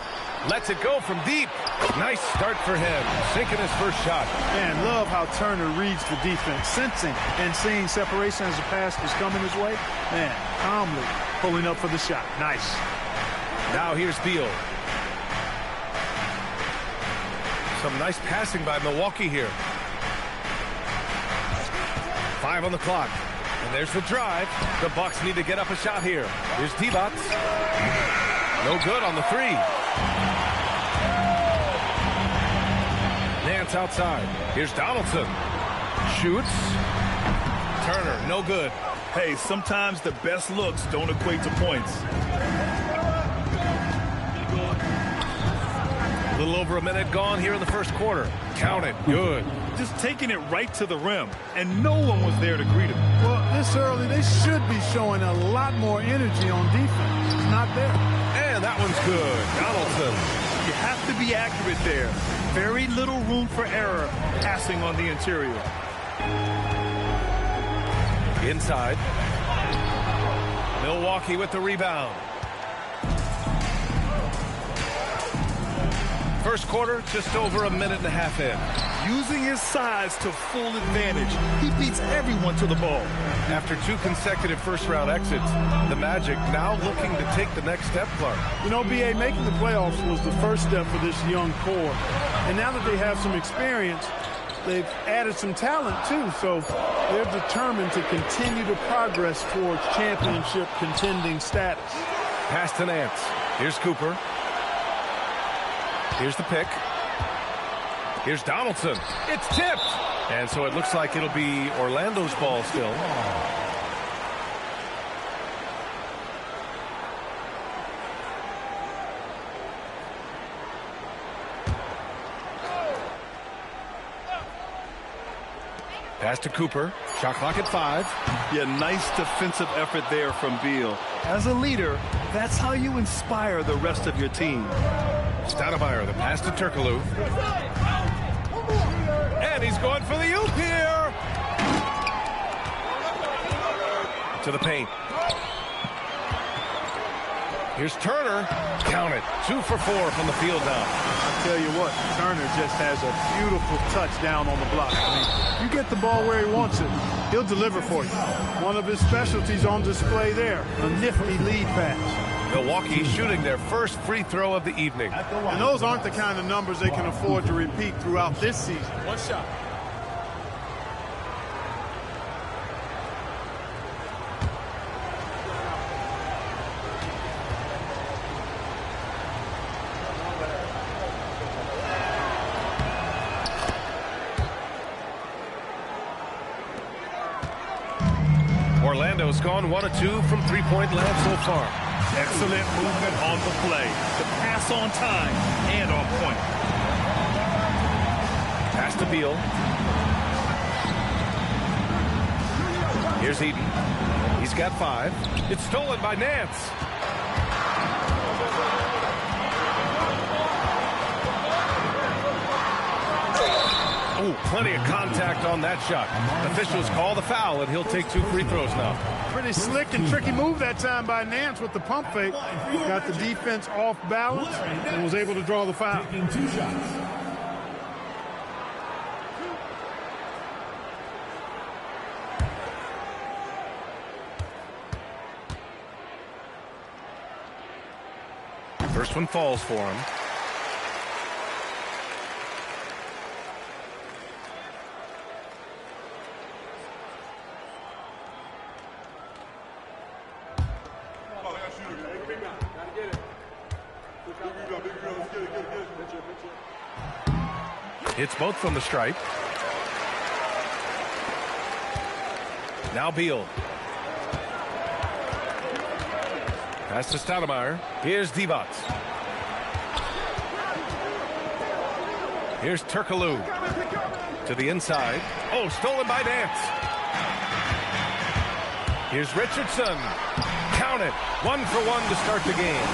Lets it go from deep. Nice start for him. Sinking his first shot. Man, love how Turner reads the defense, sensing and seeing separation as the pass is coming his way. Man, calmly pulling up for the shot. Nice. Now here's Beal. Some nice passing by Milwaukee here. 5 on the clock. And there's the drive. The Bucks need to get up a shot here. Here's Divac. No good on the 3. Nance outside. Here's Donaldson. Shoots. Turner, no good. Hey, sometimes the best looks don't equate to points. A little over a minute gone here in the first quarter. Count it. Good. Just taking it right to the rim, and no one was there to greet him. Well, this early, they should be showing a lot more energy on defense. It's not there. And that one's good. Donaldson. You have to be accurate there. Very little room for error passing on the interior. Inside. Milwaukee with the rebound. First quarter, just over a minute and a half in. Using his size to full advantage. He beats everyone to the ball. After 2 consecutive first-round exits, the Magic now looking to take the next step, Clark. You know, BA, making the playoffs was the first step for this young core. And now that they have some experience, they've added some talent, too. So they're determined to continue to progress towards championship contending status. Pass to Nance. Here's Cooper. Here's the pick. Here's Donaldson. It's tipped. And so it looks like it'll be Orlando's ball still. Pass to Cooper. Shot clock at 5. Yeah, nice defensive effort there from Beal. As a leader, that's how you inspire the rest of your team. Stoudemire, the pass to Turkoglu. And he's going for the oop here. To the paint. Here's Turner. Count it. 2 for 4 from the field now. I'll tell you what, Turner just has a beautiful touch down on the block. I mean, you get the ball where he wants it, he'll deliver for you. One of his specialties on display there, a nifty lead pass. Milwaukee shooting their first free throw of the evening. And those aren't the kind of numbers they can afford to repeat throughout this season. One shot. Orlando's gone 1 of 2 from three-point land so far. Excellent movement on the play. The pass on time and on point. Pass to Beal. Here's Eden. He's got 5. It's stolen by Nance. Oh, plenty of contact on that shot. Officials call the foul, and he'll take 2 free throws now. Pretty slick and tricky move that time by Nance with the pump fake. Got the defense off balance and was able to draw the foul. Taking 2 shots. First one falls for him. Hits both from the stripe. Now Beal. Pass to Stoudemire. Here's Divac. Here's Turkoglu. To the inside. Oh, stolen by Nance. Here's Richardson. Count it. 1 for 1 to start the game.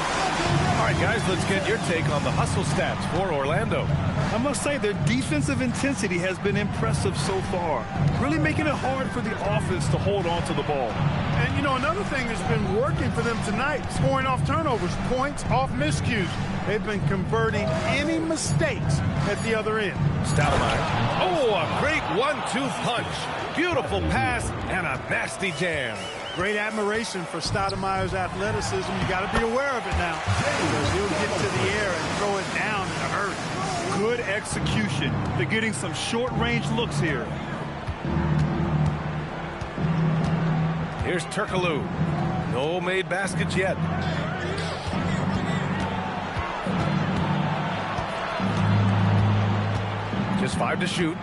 All right, guys, let's get your take on the hustle stats for Orlando. I must say their defensive intensity has been impressive so far, really making it hard for the offense to hold on to the ball. And, you know, another thing that's been working for them tonight, scoring off turnovers, points off miscues. They've been converting any mistakes at the other end. Stoudemire. Oh, a great 1-2 punch. Beautiful pass and a nasty jam. Great admiration for Stoudemire's athleticism. You got to be aware of it now, because he'll get to the air and throw it down in a hurry. Good execution. They're getting some short-range looks here. Here's Turkoglu. No made baskets yet. Just 5 to shoot.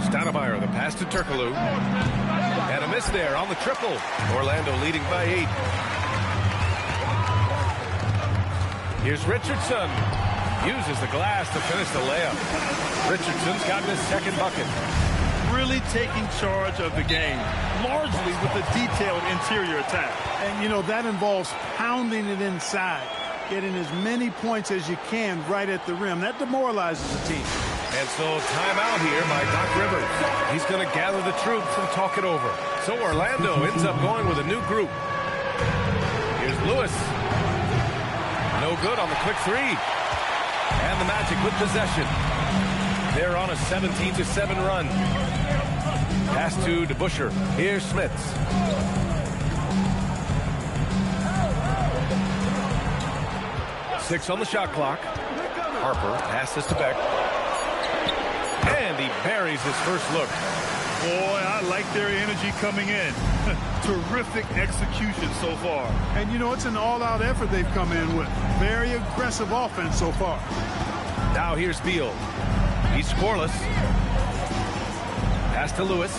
Stoudemire, the pass to Turkoglu. And a miss there on the triple. Orlando leading by 8. Here's Richardson. Uses the glass to finish the layup. Richardson's gotten his second bucket. Really taking charge of the game, largely with a detailed interior attack. And, you know, that involves pounding it inside, getting as many points as you can right at the rim. That demoralizes the team. And so timeout here by Doc Rivers. He's going to gather the troops and talk it over. So Orlando ends up going with a new group. Here's Lewis. No good on the quick 3. And the Magic with possession. They're on a 17-7 run. Pass to DeBusschere. Here's Smits. Six on the shot clock. Harper passes to Beck. And he buries his first look. Boy, I like their energy coming in. Terrific execution so far. And, you know, it's an all-out effort they've come in with. Very aggressive offense so far. Now here's Beal. He's scoreless. Pass to Lewis.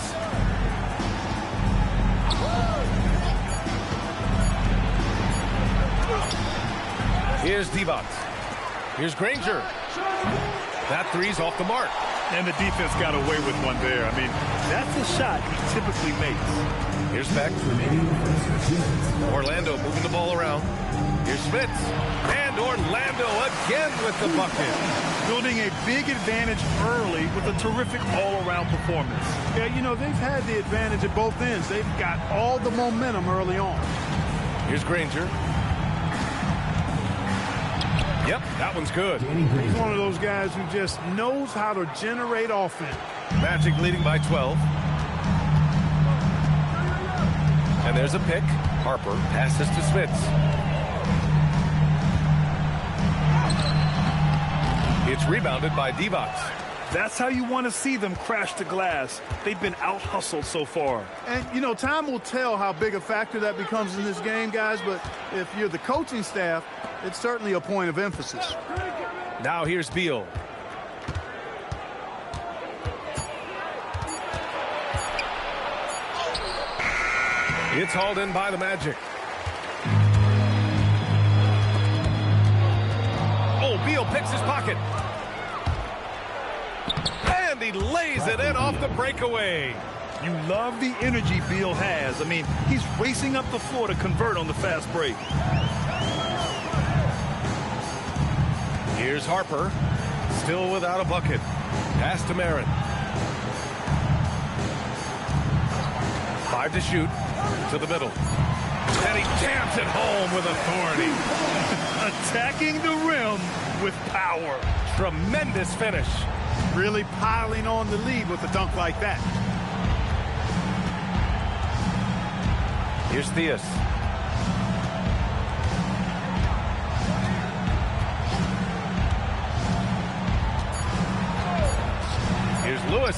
Here's Divac. Here's Granger. That 3's off the mark. And the defense got away with one there. I mean, that's a shot he typically makes. Here's Beck. Orlando moving the ball around. Here's Smits. And Orlando again with the bucket. Building a big advantage early with a terrific all-around performance. Yeah, you know, they've had the advantage at both ends. They've got all the momentum early on. Here's Granger. Yep, that one's good. He's one of those guys who just knows how to generate offense. Magic leading by 12. And there's a pick. Harper passes to Smits. It's rebounded by Divac. That's how you want to see them crash the glass. They've been out-hustled so far. And, you know, time will tell how big a factor that becomes in this game, guys, but if you're the coaching staff, it's certainly a point of emphasis. Now here's Beal. It's hauled in by the Magic. Oh, Beal picks his pocket. And he lays it in off the breakaway. You love the energy Beal has. I mean, he's racing up the floor to convert on the fast break. Here's Harper, still without a bucket. Pass to Marin. 5 to shoot, to the middle. And he jams it home with authority. Attacking the rim with power. Tremendous finish. Really piling on the lead with a dunk like that. Here's Theus. Here's Lewis.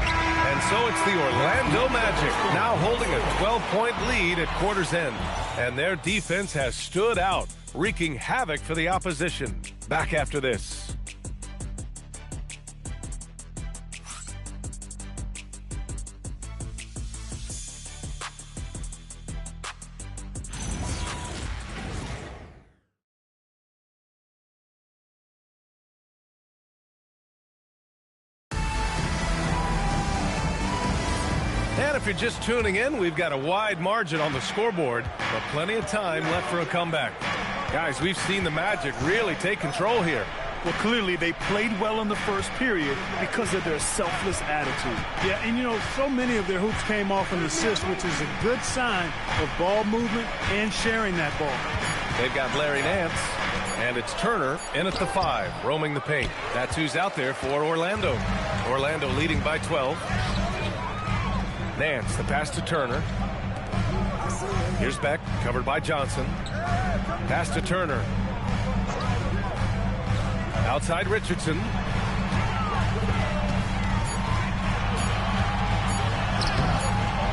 And so it's the Orlando Magic now holding a 12-point lead at quarter's end. And their defense has stood out, wreaking havoc for the opposition. Back after this. And if you're just tuning in, we've got a wide margin on the scoreboard, but plenty of time left for a comeback. Guys, we've seen the Magic really take control here. Well, clearly they played well in the first period because of their selfless attitude. Yeah, and you know, so many of their hoops came off an assist, which is a good sign of ball movement and sharing that ball. They've got Larry Nance, and it's Turner in at the 5, roaming the paint. That's who's out there for Orlando. Orlando leading by 12. Nance, the pass to Turner. Here's Beck, covered by Johnson. Pass to Turner. Outside Richardson.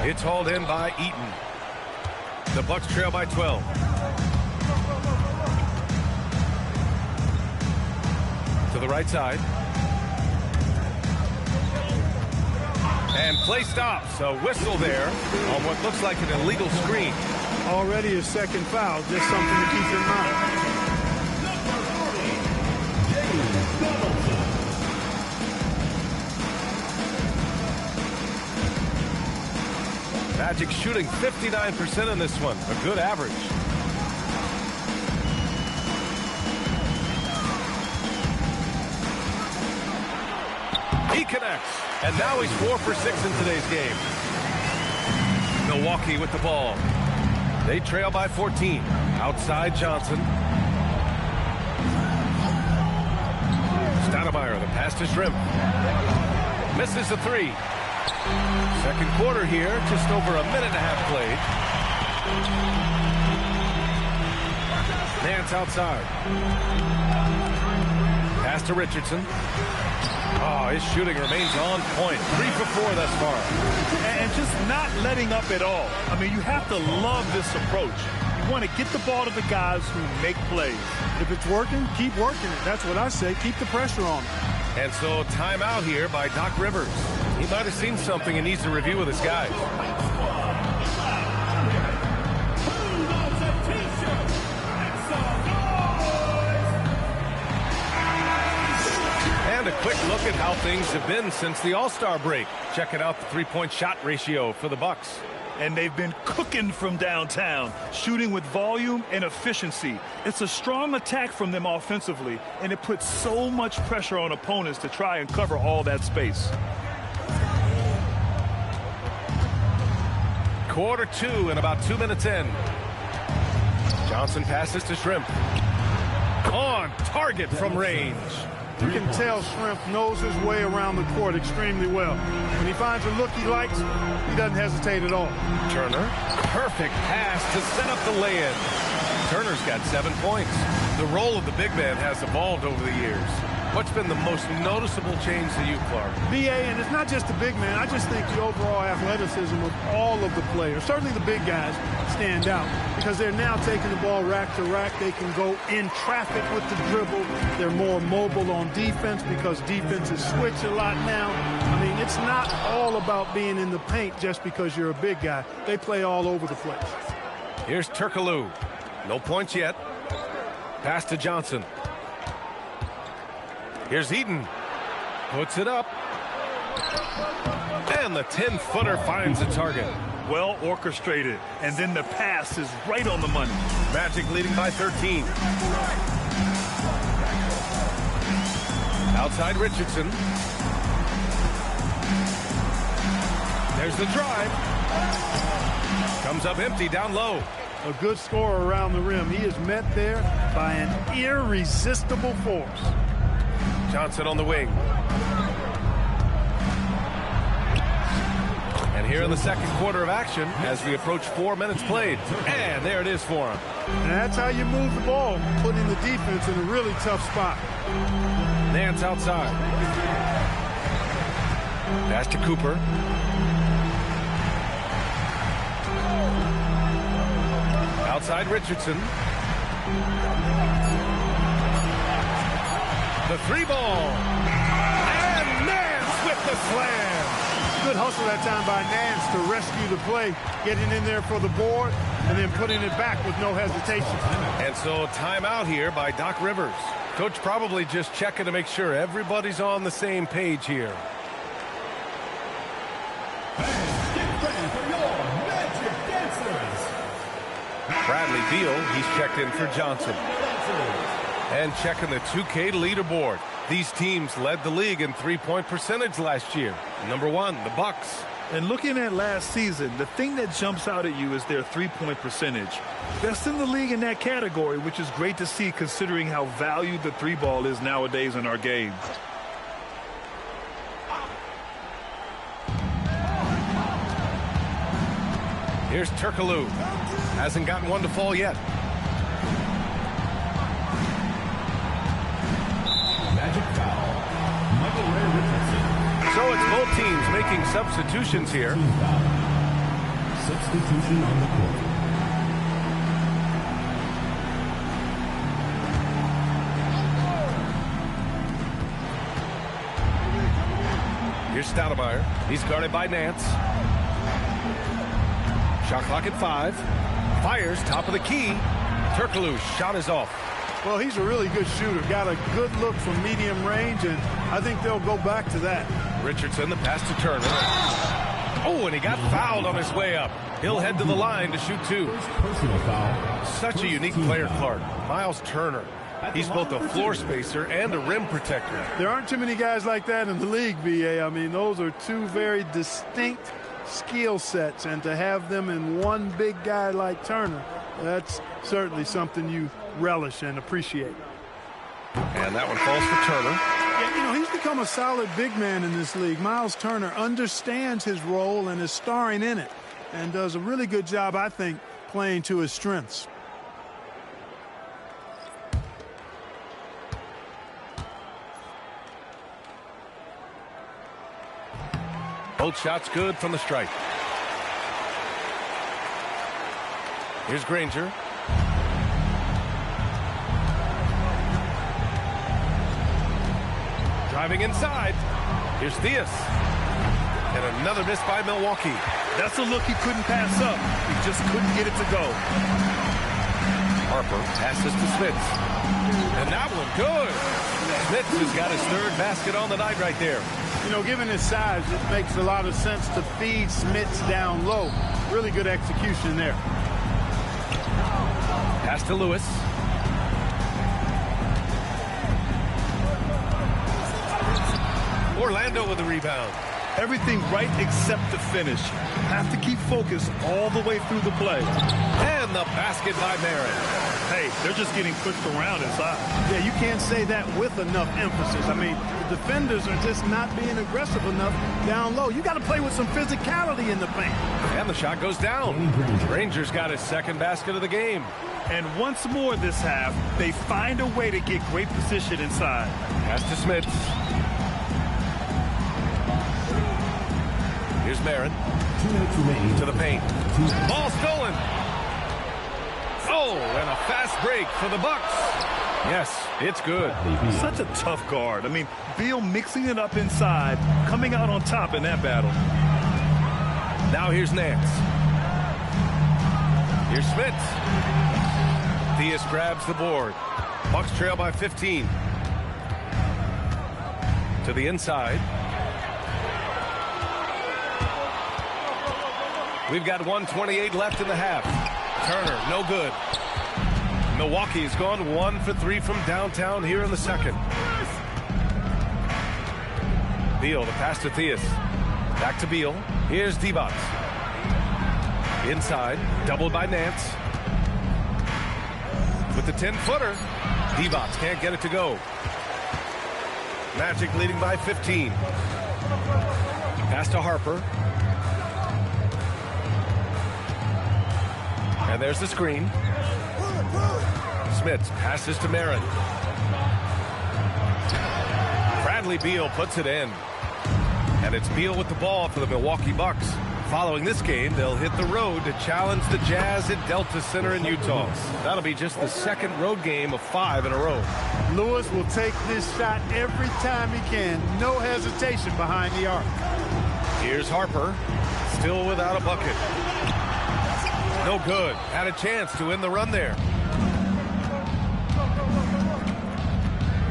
It's hauled in by Eaton. The Bucks trail by 12. To the right side. And play stops. A whistle there on what looks like an illegal screen. Already a second foul, just something to keep in mind. Magic shooting 59% in this one. A good average. He connects. And now he's 4 for 6 in today's game. Milwaukee with the ball. They trail by 14. Outside Johnson. Stoudemire, the pass to Shrimp. Misses the 3. Second quarter here, just over a minute and a half played. Nance outside. Pass to Richardson. Oh, his shooting remains on point. 3 for 4 thus far. And just not letting up at all. I mean, you have to love this approach. You want to get the ball to the guys who make plays. If it's working, keep working it. That's what I say. Keep the pressure on. And so timeout here by Doc Rivers. He might have seen something and needs to review with his guys. And a quick look at how things have been since the All-Star break. Checking out the three-point shot ratio for the Bucks. And they've been cooking from downtown, shooting with volume and efficiency. It's a strong attack from them offensively, and it puts so much pressure on opponents to try and cover all that space. Quarter 2 and about 2 minutes in. Johnson passes to Shrimp. On target from range. You can tell Shrimp knows his way around the court extremely well. When he finds a look he likes, he doesn't hesitate at all. Turner, perfect pass to set up the lay-in. Turner's got 7 points. The role of the big man has evolved over the years. What's been the most noticeable change to you, Clark? BA, and it's not just the big man. I just think the overall athleticism of all of the players, certainly the big guys, stand out because they're now taking the ball rack to rack. They can go in traffic with the dribble. They're more mobile on defense because defenses switch a lot now. I mean, it's not all about being in the paint just because you're a big guy. They play all over the place. Here's Turkoglu. No points yet. Pass to Johnson. Here's Eaton. Puts it up. And the 10-footer finds the target. Well orchestrated. And then the pass is right on the money. Magic leading by 13. Outside Richardson. There's the drive. Comes up empty down low. A good scorer around the rim. He is met there by an irresistible force. Johnson on the wing. And here in the second quarter of action as we approach 4 minutes played. And there it is for him. And that's how you move the ball, putting the defense in a really tough spot. Nance outside. Pass to Cooper. Outside Richardson. The three ball. And Nance with the slam. Good hustle that time by Nance to rescue the play, getting in there for the board and then putting it back with no hesitation. And so timeout here by Doc Rivers. Coach probably just checking to make sure everybody's on the same page here. Bradley Beal, he's checked in for Johnson. And checking the 2K leaderboard. These teams led the league in three-point percentage last year. Number one, the Bucks. And looking at last season, the thing that jumps out at you is their three-point percentage. Best in the league in that category, which is great to see considering how valued the three ball is nowadays in our game. Here's Turkoglu. Hasn't gotten one to fall yet. Magic foul. Michael Ray Richardson. So it's both teams making substitutions here. Substitution on the court. Here's Stoudemire. He's guarded by Nance. Shot clock at 5. Fires top of the key. Turkoglu's shot is off. Well, he's a really good shooter. Got a good look from medium range, and I think they'll go back to that. Richardson, the pass to Turner. Oh, and he got fouled on his way up. He'll head to the line to shoot two. Personal foul. Such a unique player, Clark. Miles Turner. He's both a floor spacer and a rim protector. There aren't too many guys like that in the league, BA. I mean, those are two very distinct skill sets, and to have them in one big guy like Turner, that's certainly something you relish and appreciate. And that one falls for Turner. Yeah, you know, he's become a solid big man in this league. Miles Turner understands his role and is starring in it and does a really good job, I think, playing to his strengths. Both shots good from the stripe. Here's Granger. Driving inside. Here's Theus. And another miss by Milwaukee. That's a look he couldn't pass up. He just couldn't get it to go. Harper passes to Smith. And that one good. Smith has got his third basket on the night right there. You know, given his size, it makes a lot of sense to feed Smits down low. Really good execution there. Pass to Lewis. Orlando with the rebound. Everything right except the finish. Have to keep focused all the way through the play. And the basket by Marin. Hey, they're just getting pushed around inside. Yeah, you can't say that with enough emphasis. I mean, the defenders are just not being aggressive enough down low. You got to play with some physicality in the paint. And the shot goes down. Rangers got his second basket of the game. And once more this half, they find a way to get great position inside. Pass to Smith. Here's Marin. To the paint. Ball stolen. Oh, and a fast break for the Bucks. Yes, it's good. Such a tough guard. I mean, Beal mixing it up inside, coming out on top in that battle. Now here's Nance. Here's Smith. Theus grabs the board. Bucks trail by 15. To the inside. We've got 1:28 left in the half. Turner, no good. Milwaukee's gone 1 for 3 from downtown here in the second. Beal, the pass to Theus. Back to Beal. Here's Divac. Inside, doubled by Nance. With the 10-footer, Divac can't get it to go. Magic leading by 15. Pass to Harper. And there's the screen. Smith passes to Marin. Bradley Beal puts it in. And it's Beal with the ball for the Milwaukee Bucks. Following this game, they'll hit the road to challenge the Jazz at Delta Center in Utah. That'll be just the second road game of 5 in a row. Lewis will take this shot every time he can. No hesitation behind the arc. Here's Harper. Still without a bucket. No good. Had a chance to win the run there.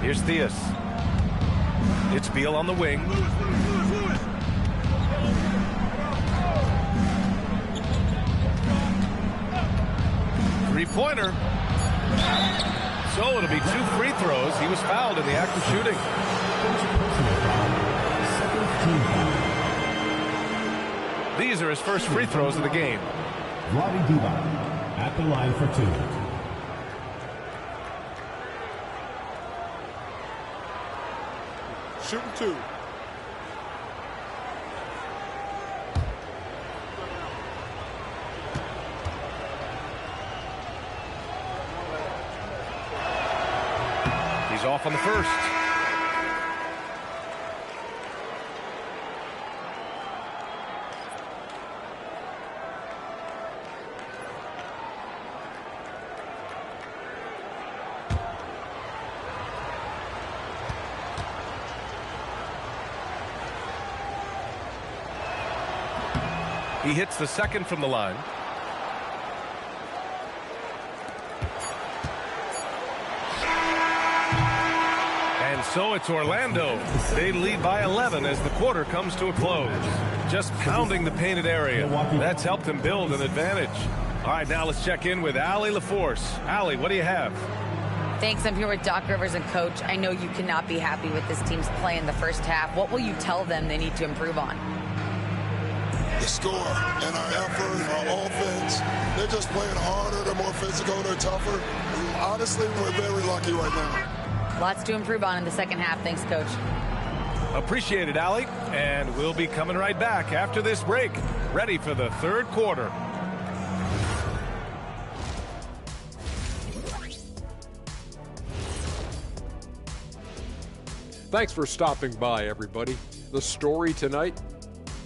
Here's Theus. It's Beal on the wing. Three-pointer. So it'll be 2 free throws. He was fouled in the act of shooting. These are his first free throws of the game. Vlade Divac at the line for 2. Shooting 2. He's off on the first. He hits the second from the line. And so it's Orlando. They lead by 11 as the quarter comes to a close. Just pounding the painted area. That's helped them build an advantage. All right, now let's check in with Allie LaForce. Allie, what do you have? Thanks. I'm here with Doc Rivers and Coach. I know you cannot be happy with this team's play in the first half. What will you tell them they need to improve on? The score and our effort, our offense. They're just playing harder. They're more physical. They're tougher. Honestly, we're very lucky right now. Lots to improve on in the second half. Thanks, Coach. Appreciate it, Allie. And we'll be coming right back after this break. Ready for the third quarter. Thanks for stopping by, everybody. The story tonight,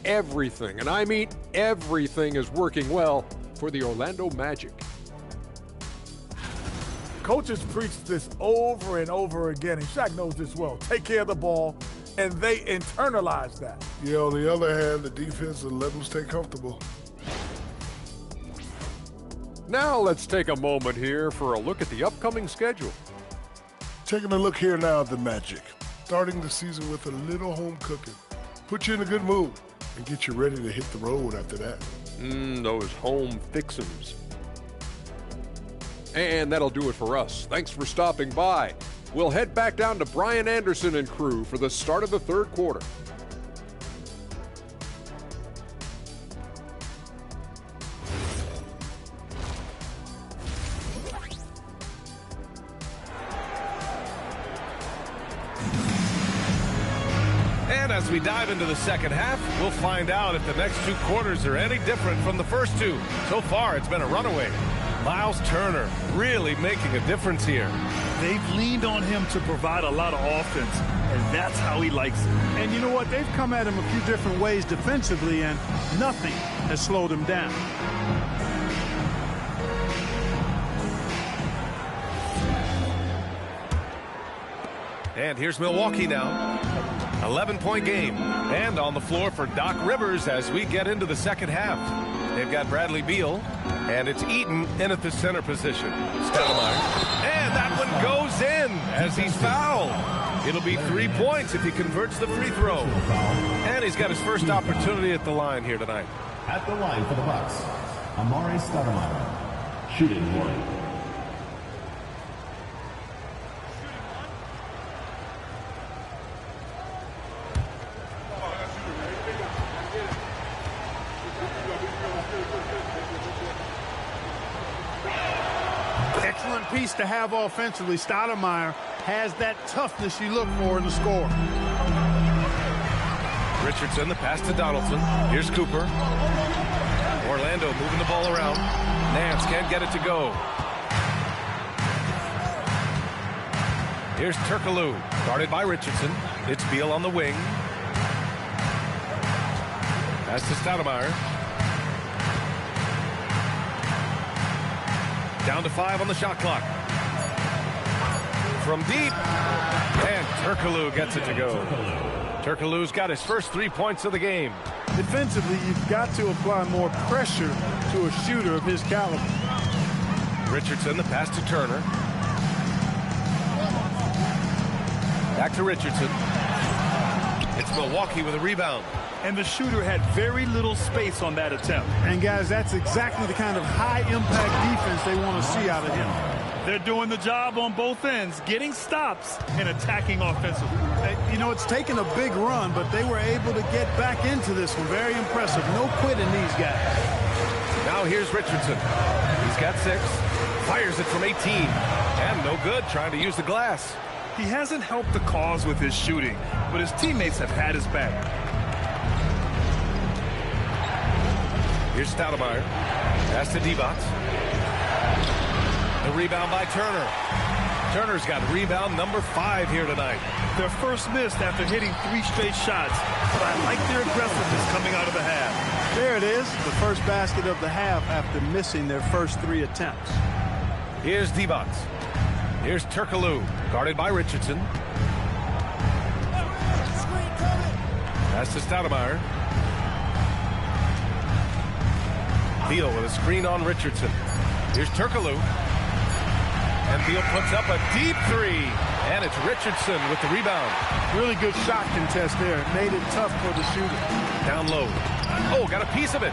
everything, and I mean everything, is working well for the Orlando Magic. Coaches preach this over and over again, and Shaq knows this well. Take care of the ball, and they internalize that. Yeah, on the other hand, the defense will let them stay comfortable. Now let's take a moment here for a look at the upcoming schedule. Taking a look here now at the Magic. Starting the season with a little home cooking. Put you in a good mood and get you ready to hit the road after that. Those home fixins'. And that'll do it for us. Thanks for stopping by. We'll head back down to Brian Anderson and crew for the start of the third quarter. as we dive into the second half, we'll find out if the next 2 quarters are any different from the first 2. So far, it's been a runaway. Miles Turner really making a difference here. They've leaned on him to provide a lot of offense, and that's how he likes it. And you know what? They've come at him a few different ways defensively, and nothing has slowed him down. And here's Milwaukee now. 11-point game. And on the floor for Doc Rivers as we get into the second half. They've got Bradley Beal, and it's Eaton in at the center position. Stoudemire. And that one goes in as he's fouled. It'll be 3 points if he converts the free throw. And he's got his first opportunity at the line here tonight. At the line for the Bucks, Amari Stoudemire, shooting 1. Excellent piece to have offensively. Stoudemire has that toughness you look for in the score. Richardson, the pass to Donaldson. Here's Cooper. Orlando moving the ball around. Nance can't get it to go. Here's Turkoglu, guarded by Richardson. It's Beal on the wing. Pass to Stoudemire. Down to 5 on the shot clock. From deep. And Turkoglu gets it to go. Turkoglu's got his first 3 points of the game. Defensively, you've got to apply more pressure to a shooter of his caliber. Richardson, the pass to Turner. Back to Richardson. It's Milwaukee with a rebound. And the shooter had very little space on that attempt. And guys, that's exactly the kind of high-impact defense they want to see out of him. They're doing the job on both ends, getting stops and attacking offensively. You know, it's taken a big run, but they were able to get back into this one. Very impressive. No quitting these guys. Now here's Richardson. He's got 6. Fires it from 18. And no good, trying to use the glass. He hasn't helped the cause with his shooting, but his teammates have had his back. Here's Stoudemire. Pass to Divac. The rebound by Turner. Turner's got rebound number 5 here tonight. Their first miss after hitting 3 straight shots, but I like their aggressiveness coming out of the half. There it is, the first basket of the half after missing their first 3 attempts. Here's Divac. Here's Turkoglu, guarded by Richardson. Pass to Stoudemire. Beal with a screen on Richardson. Here's Turkoglu. And Beal puts up a deep 3. And it's Richardson with the rebound. Really good shot contest there. It made it tough for the shooter. Down low. Oh, got a piece of it.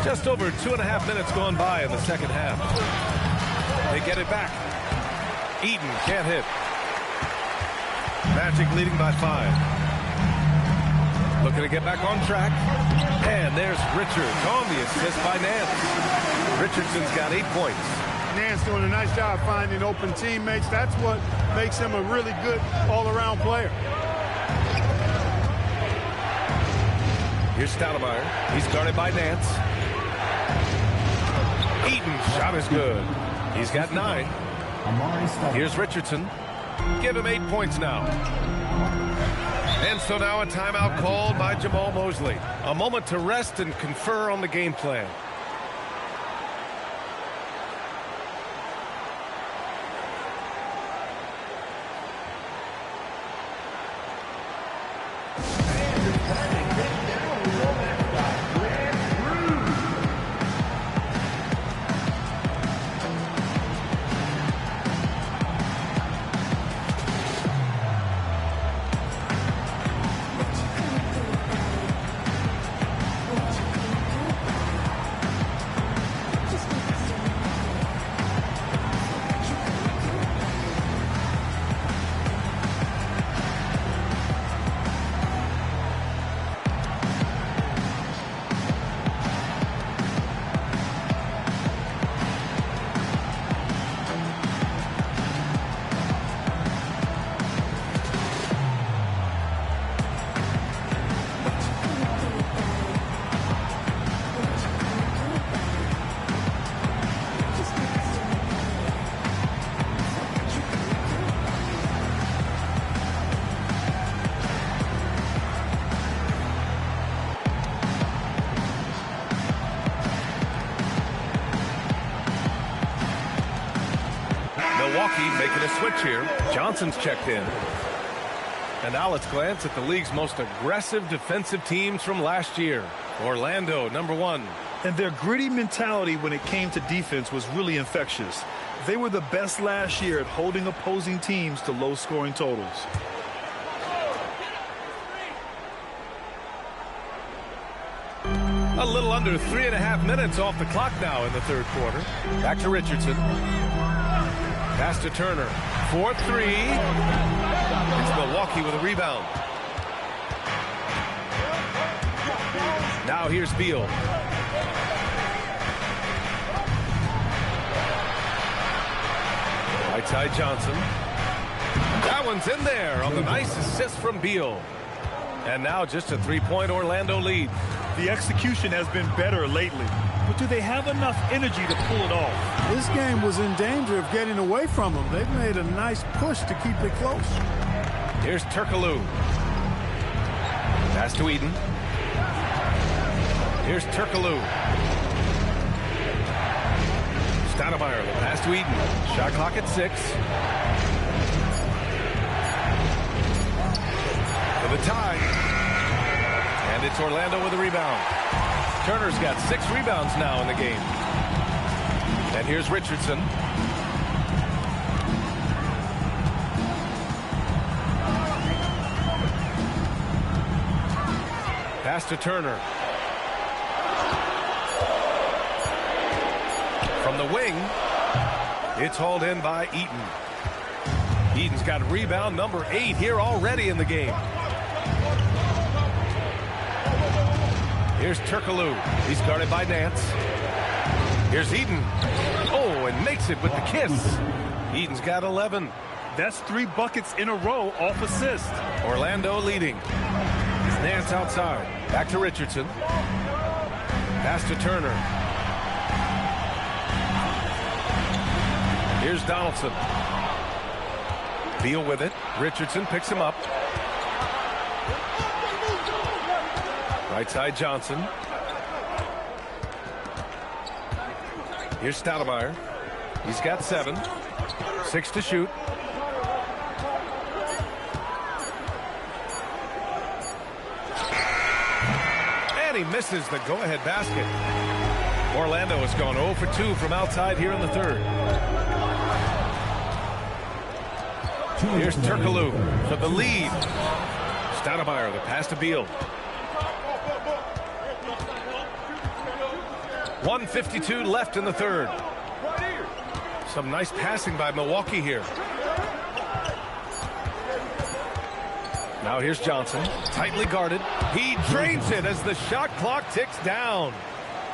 Just over 2.5 minutes gone by in the second half. They get it back. Eaton can't hit. Magic leading by 5. Looking to get back on track. And there's Richards on the assist by Nance. Richardson's got 8 points. Nance doing a nice job finding open teammates. That's what makes him a really good all-around player. Here's Stoudemire. He's guarded by Nance. Eaton's shot is good. He's got 9. Here's Richardson. Give him 8 points now. And so now a timeout called by Jamal Mosley. A moment to rest and confer on the game plan. switch here. Johnson's checked in. And now let's glance at the league's most aggressive defensive teams from last year. Orlando, number 1. And their gritty mentality when it came to defense was really infectious. They were the best last year at holding opposing teams to low-scoring totals. A little under 3.5 minutes off the clock now in the third quarter. Back to Richardson. Pass to Turner. 4-3. It's Milwaukee with a rebound. Now here's Beal. Right side Johnson. That one's in there on the nice assist from Beal. And now just a 3-point Orlando lead. The execution has been better lately, but do they have enough energy to pull it off? This game was in danger of getting away from them. They've made a nice push to keep it close. Here's Turkoglu. Pass to Eden. Here's Turkoglu. Stoudemire, the pass to Eden. Shot clock at 6. For the tie. And it's Orlando with a rebound. Turner's got 6 rebounds now in the game. And here's Richardson. Pass to Turner. From the wing, it's hauled in by Eaton. Eaton's got rebound number 8 here already in the game. Here's Turkoglu. He's guarded by Nance. Here's Eden. Oh, and makes it with the kiss. Eden's got 11. That's 3 buckets in a row off assist. Orlando leading. Nance outside. Back to Richardson. Pass to Turner. Here's Donaldson. Beal with it. Richardson picks him up. Right side Johnson. Here's Stoudemire. He's got 7. 6 to shoot. And he misses the go-ahead basket. Orlando has gone 0 for 2 from outside here in the third. Here's Turkoglu for the lead. Stoudemire, the pass to Beal. 1:52 left in the third. Some nice passing by Milwaukee here. Now here's Johnson, tightly guarded. He drains it as the shot clock ticks down.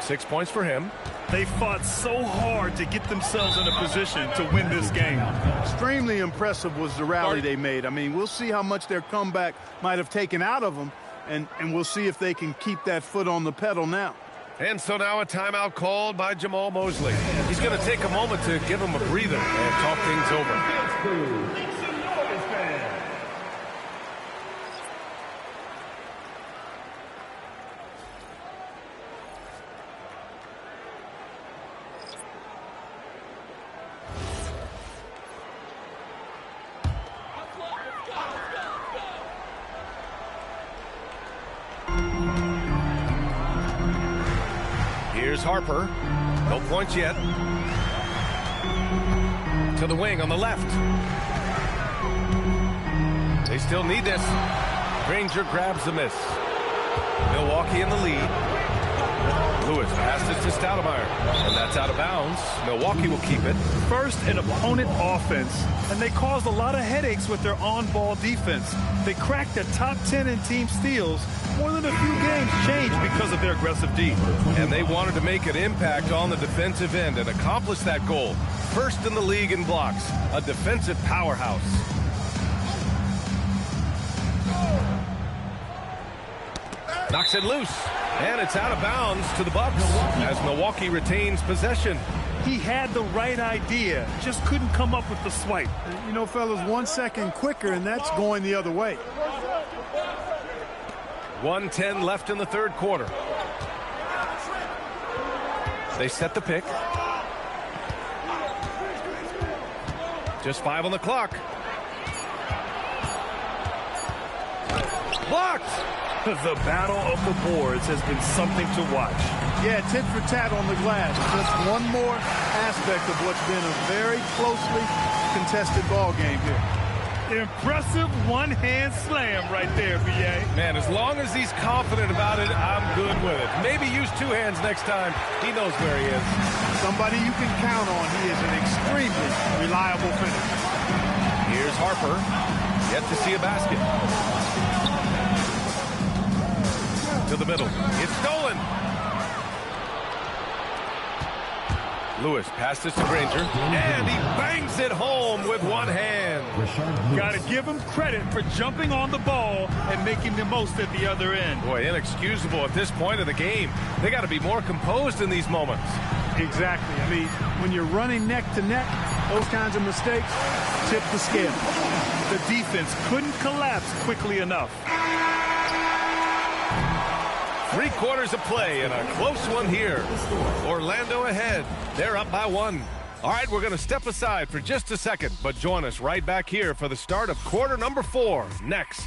6 points for him. They fought so hard to get themselves in a position to win this game. Extremely impressive was the rally they made. I mean, we'll see how much their comeback might have taken out of them, and we'll see if they can keep that foot on the pedal now. And so now a timeout called by Jamal Mosley. He's going to take a moment to give him a breather and talk things over. Here's Harper. No points yet. To the wing on the left. They still need this. Granger grabs the miss. Milwaukee in the lead. Lewis passes to Stoudemire. And that's out of bounds. Milwaukee will keep it. First, an opponent offense, and they caused a lot of headaches with their on-ball defense. They cracked the top 10 in team steals. More than a few games changed because of their aggressive D. And they wanted to make an impact on the defensive end and accomplish that goal. First in the league in blocks. A defensive powerhouse. Knocks it loose. And it's out of bounds to the Bucks as Milwaukee retains possession. He had the right idea, just couldn't come up with the swipe. You know, fellas, 1 second quicker, and that's going the other way. 1:10 left in the third quarter. They set the pick. Just 5 on the clock. Blocked! The battle of the boards has been something to watch. Yeah, tit for tat on the glass. Just one more aspect of what's been a very closely contested ball game here. Impressive one-hand slam right there, B.A. Man, as long as he's confident about it, I'm good with it. Maybe use 2 hands next time. He knows where he is. Somebody you can count on. He is an extremely reliable finisher. Here's Harper. Yet to see a basket. To the middle. It's stolen. Lewis passes to Granger, and he bangs it home with one hand. Got to give him credit for jumping on the ball and making the most at the other end. Boy, inexcusable at this point of the game. They got to be more composed in these moments. Exactly. I mean, when you're running neck to neck, those kinds of mistakes tip the scale. The defense couldn't collapse quickly enough. 3 quarters of play and a close one here. Orlando ahead. They're up by 1. All right, we're going to step aside for just a second, but join us right back here for the start of quarter number 4 next.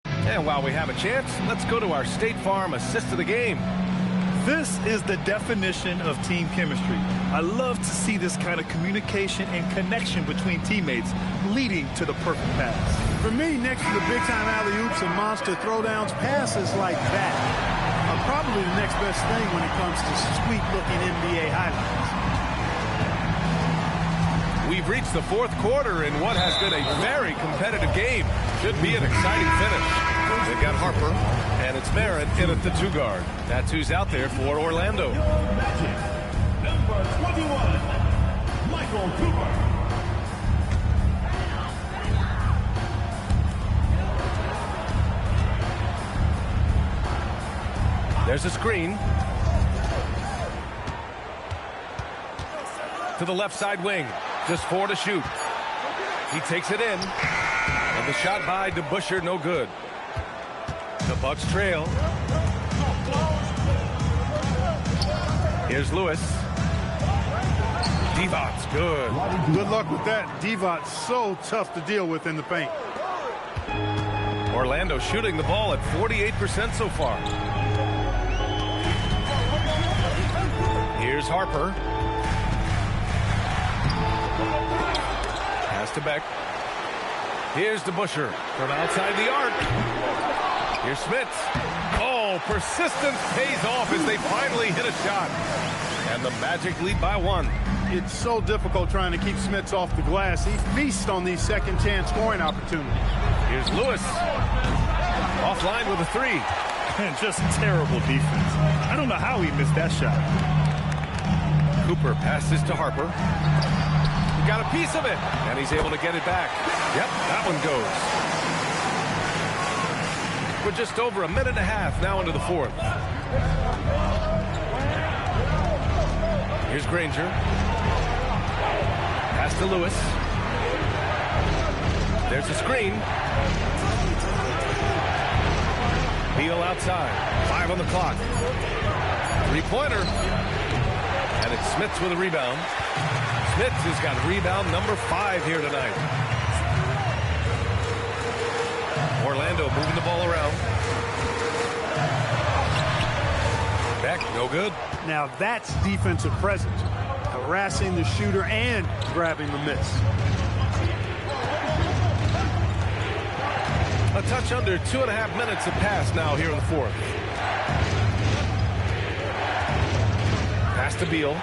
And while we have a chance, let's go to our State Farm assist of the game. This is the definition of team chemistry. I love to see this kind of communication and connection between teammates leading to the perfect pass. For me, next to the big-time alley-oops and monster throwdowns, passes like that are probably the next best thing when it comes to sweet-looking NBA highlights. We've reached the 4th quarter in what has been a very competitive game. Should be an exciting finish. They've got Harper, and it's Merritt in at the 2 guard. That's who's out there for Orlando. Number 21, Michael Cooper. There's a screen. To the left side wing. Just 4 to shoot. He takes it in. And the shot by DeBusschere, no good. The Bucks trail. Here's Lewis. Divot's good. Good luck with that. Divot's so tough to deal with in the paint. Orlando shooting the ball at 48% so far. Here's Harper. Pass to Beck. Here's DeBusschere from outside the arc. Here's Smits. Oh, persistence pays off as they finally hit a shot. And the Magic lead by 1. It's so difficult trying to keep Smits off the glass. He feasts on these second-chance scoring opportunities. Here's Lewis. Offline with a 3. And just terrible defense. I don't know how he missed that shot. Cooper passes to Harper. He got a piece of it, and he's able to get it back. Yep, that one goes. We're just over a minute and a half now into the 4th. Here's Granger. Pass to Lewis. There's the screen. Beal outside. 5 on the clock. 3-pointer. And it's Smits with a rebound. Smits has got rebound number 5 here tonight. Orlando moving the ball around. Beck, no good. Now that's defensive presence. Harassing the shooter and grabbing the miss. A touch under 2.5 minutes have passed now here in the 4th. Pass to Beal.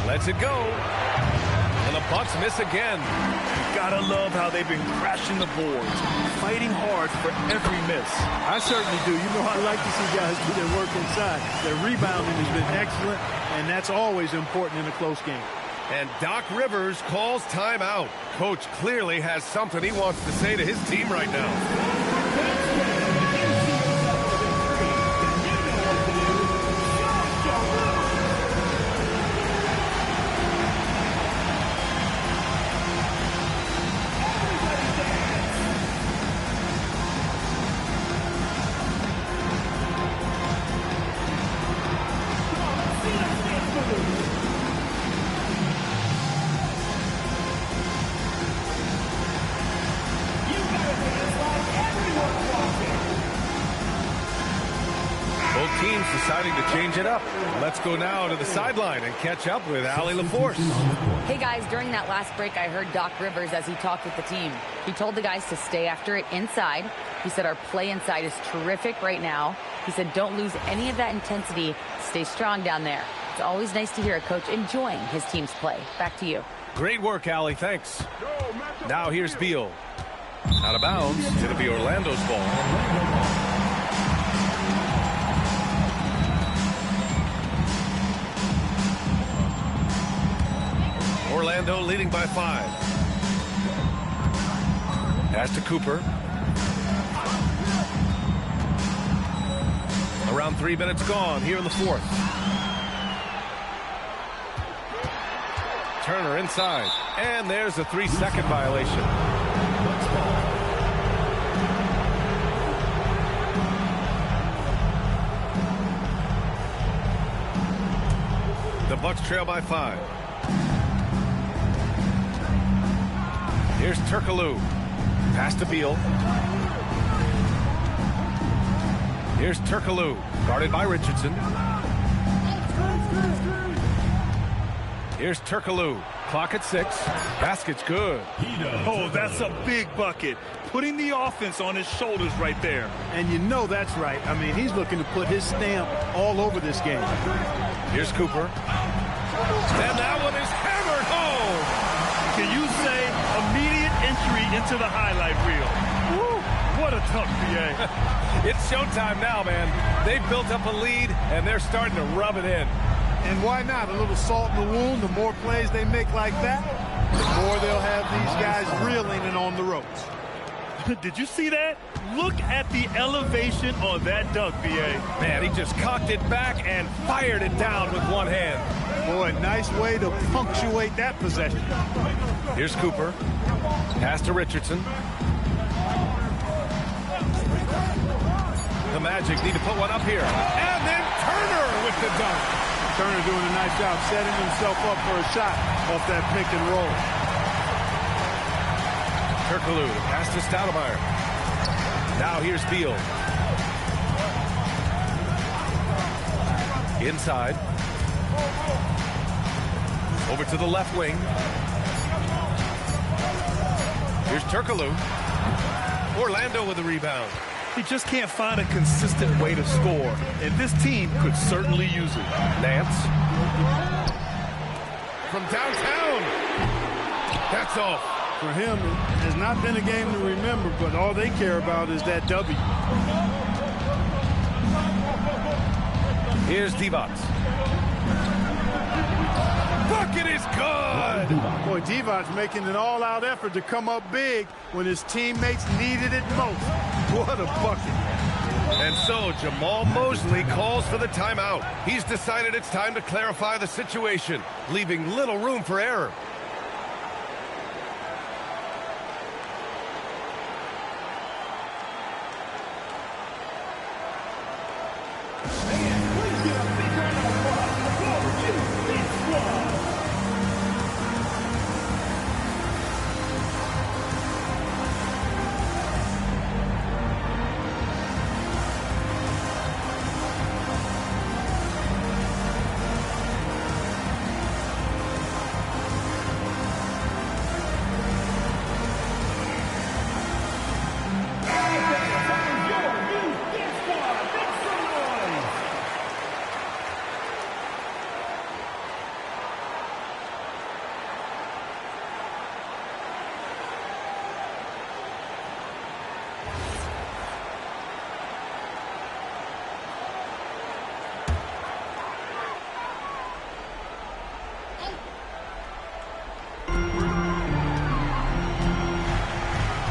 Lets it go. And the Bucks miss again. Gotta love how they've been crashing the boards, fighting hard for every miss. I certainly do. You know, I like to see guys do their work inside. Their rebounding has been excellent, and that's always important in a close game. And Doc Rivers calls timeout. Coach clearly has something he wants to say to his team right now. team's deciding to change it up. Let's go now to the sideline and catch up with Allie LaForce. Hey guys, during that last break, I heard Doc Rivers as he talked with the team. He told the guys to stay after it inside. He said our play inside is terrific right now. He said don't lose any of that intensity. Stay strong down there. It's always nice to hear a coach enjoying his team's play. Back to you. Great work, Allie. Thanks. Now here's Beal. Out of bounds. It's going to be Orlando's ball. Orlando leading by 5. Pass to Cooper. Around 3 minutes gone here in the 4th. Turner inside. And there's a 3-second violation. The Bucks trail by 5. Here's Turkoglu. Pass to Beal. Here's Turkoglu. Guarded by Richardson. Here's Turkoglu. Clock at 6. Basket's good. Oh, that's a big bucket. Putting the offense on his shoulders right there. And you know that's right. I mean, he's looking to put his stamp all over this game. Here's Cooper. And that one is hammered home. Can you say immediate entry into the highlight reel? Woo, what a tough BA. It's showtime now, man. They've built up a lead, and they're starting to rub it in. And why not? A little salt in the wound. The more plays they make like that, the more they'll have these guys reeling and on the ropes. Did you see that? Look at the elevation on that dunk, B.A. Man, he just cocked it back and fired it down with one hand. Boy, nice way to punctuate that possession. Here's Cooper. Pass to Richardson. The Magic need to put one up here. And then Turner with the dunk. Turner doing a nice job setting himself up for a shot off that pick and roll. Turkoglu to pass to Stoudemire. Now here's Beal. Inside. Over to the left wing. Here's Turkoglu. Orlando with the rebound. He just can't find a consistent way to score, and this team could certainly use it. Nance. From downtown. That's off. For him, it has not been a game to remember, but all they care about is that W. Here's Divac. Bucket is good! Boy, Divac making an all-out effort to come up big when his teammates needed it most. What a bucket. And so Jamal Mosley calls for the timeout. He's decided it's time to clarify the situation, leaving little room for error.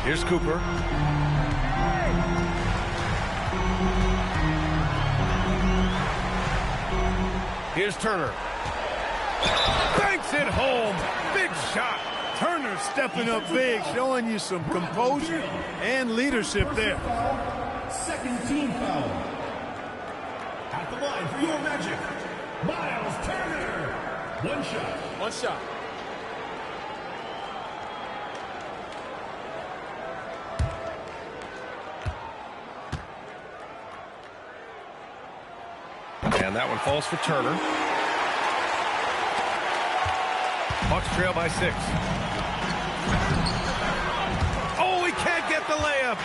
Here's Cooper. Here's Turner. Banks it home. Big shot. Turner stepping up big, showing you some composure and leadership there. Second team foul. At the line for your Magic, Miles Turner. One shot. One shot. And that one falls for Turner. Bucks trail by 6. Oh, he can't get the layup.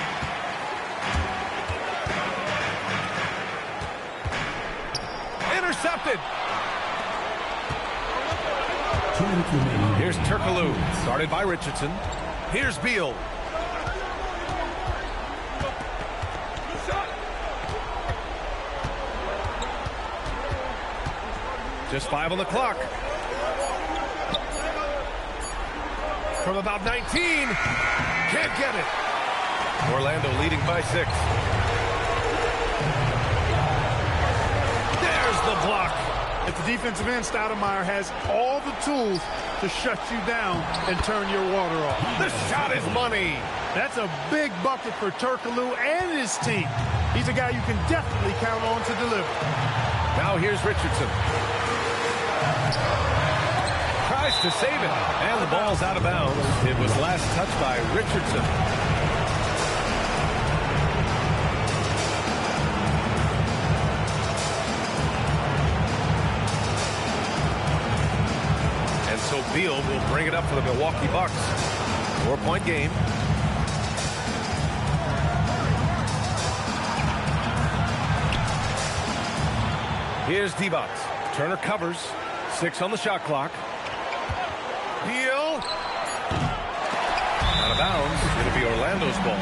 Intercepted. Here's Turkoglu, started by Richardson. Here's Beal. Just 5 on the clock. From about 19. Can't get it. Orlando leading by 6. There's the block. At the defensive end, Stoudemire has all the tools to shut you down and turn your water off. The shot is money. That's a big bucket for Turkoglu and his team. He's a guy you can definitely count on to deliver. Now here's Richardson. Tries to save it, and the ball's out of bounds. It was last touched by Richardson. And so Beal will bring it up for the Milwaukee Bucks. 4-point game. Here's Divac. Turner covers. 6 on the shot clock. Beal. Out of bounds. It'll be Orlando's ball.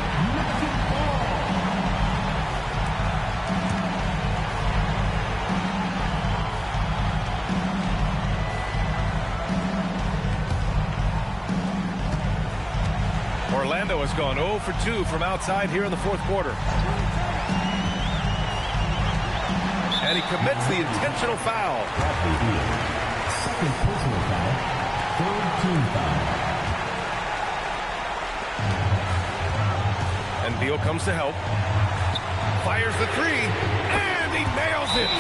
Orlando has gone 0 for 2 from outside here in the fourth quarter. And he commits the intentional foul. Second personal foul. Third team foul. And Beal comes to help. Fires the 3. And he nails it.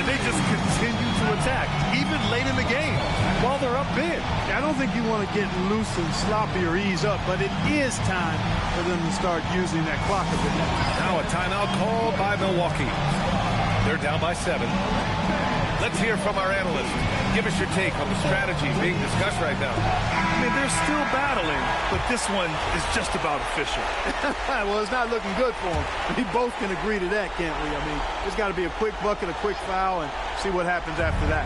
And they just continue to attack, even late in the game, while they're up big. I don't think you want to get loose and sloppy or ease up, but it is time for them to start using that clock a bit more. Now a timeout called by Milwaukee. They're down by 7. Let's hear from our analyst. Give us your take on the strategy being discussed right now. I mean, they're still battling, but this one is just about official. Well, it's not looking good for them. We both can agree to that, can't we? I mean, there's got to be a quick bucket, a quick foul, and see what happens after that.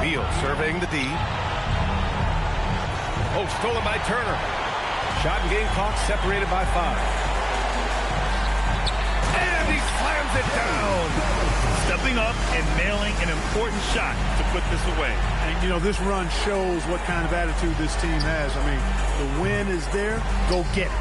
Beal surveying the D. Oh, stolen by Turner. Shot and game clock separated by 5. He slams it down. Stepping up and nailing an important shot to put this away. And, you know, this run shows what kind of attitude this team has. I mean, the win is there. Go get it.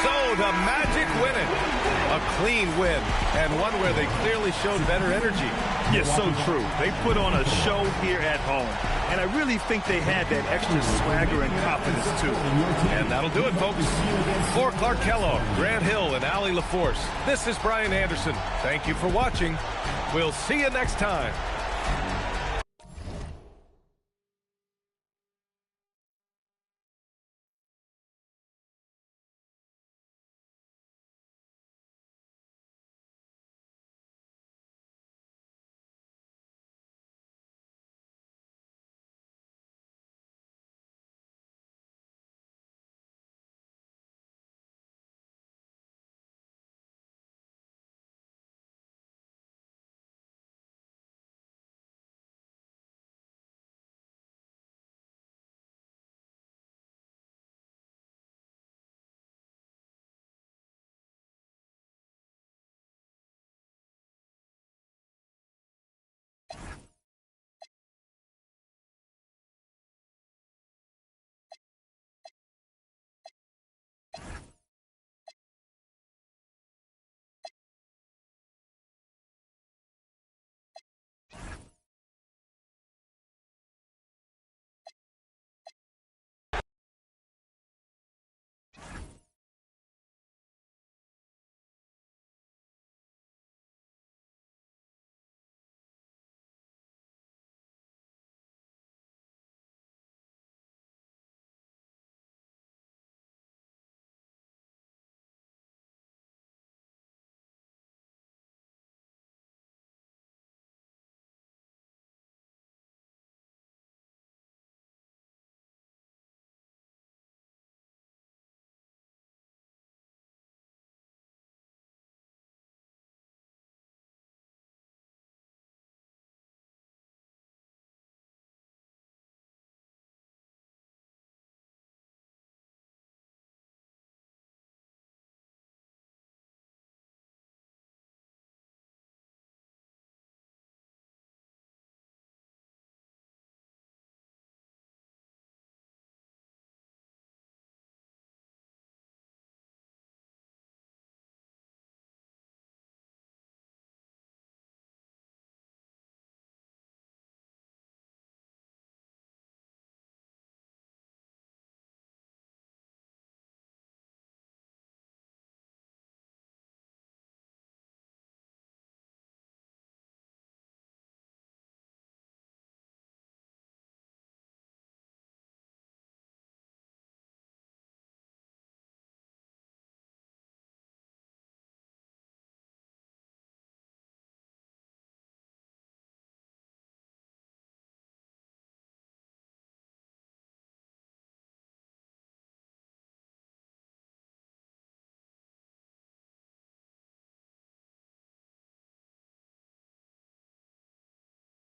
So the Magic win it. A clean win, and one where they clearly showed better energy. Yes, so true. They put on a show here at home, and I really think they had that extra swagger and confidence, too. And that'll do it, folks. For Clark Kellogg, Grant Hill, and Allie LaForce, this is Brian Anderson. Thank you for watching. We'll see you next time.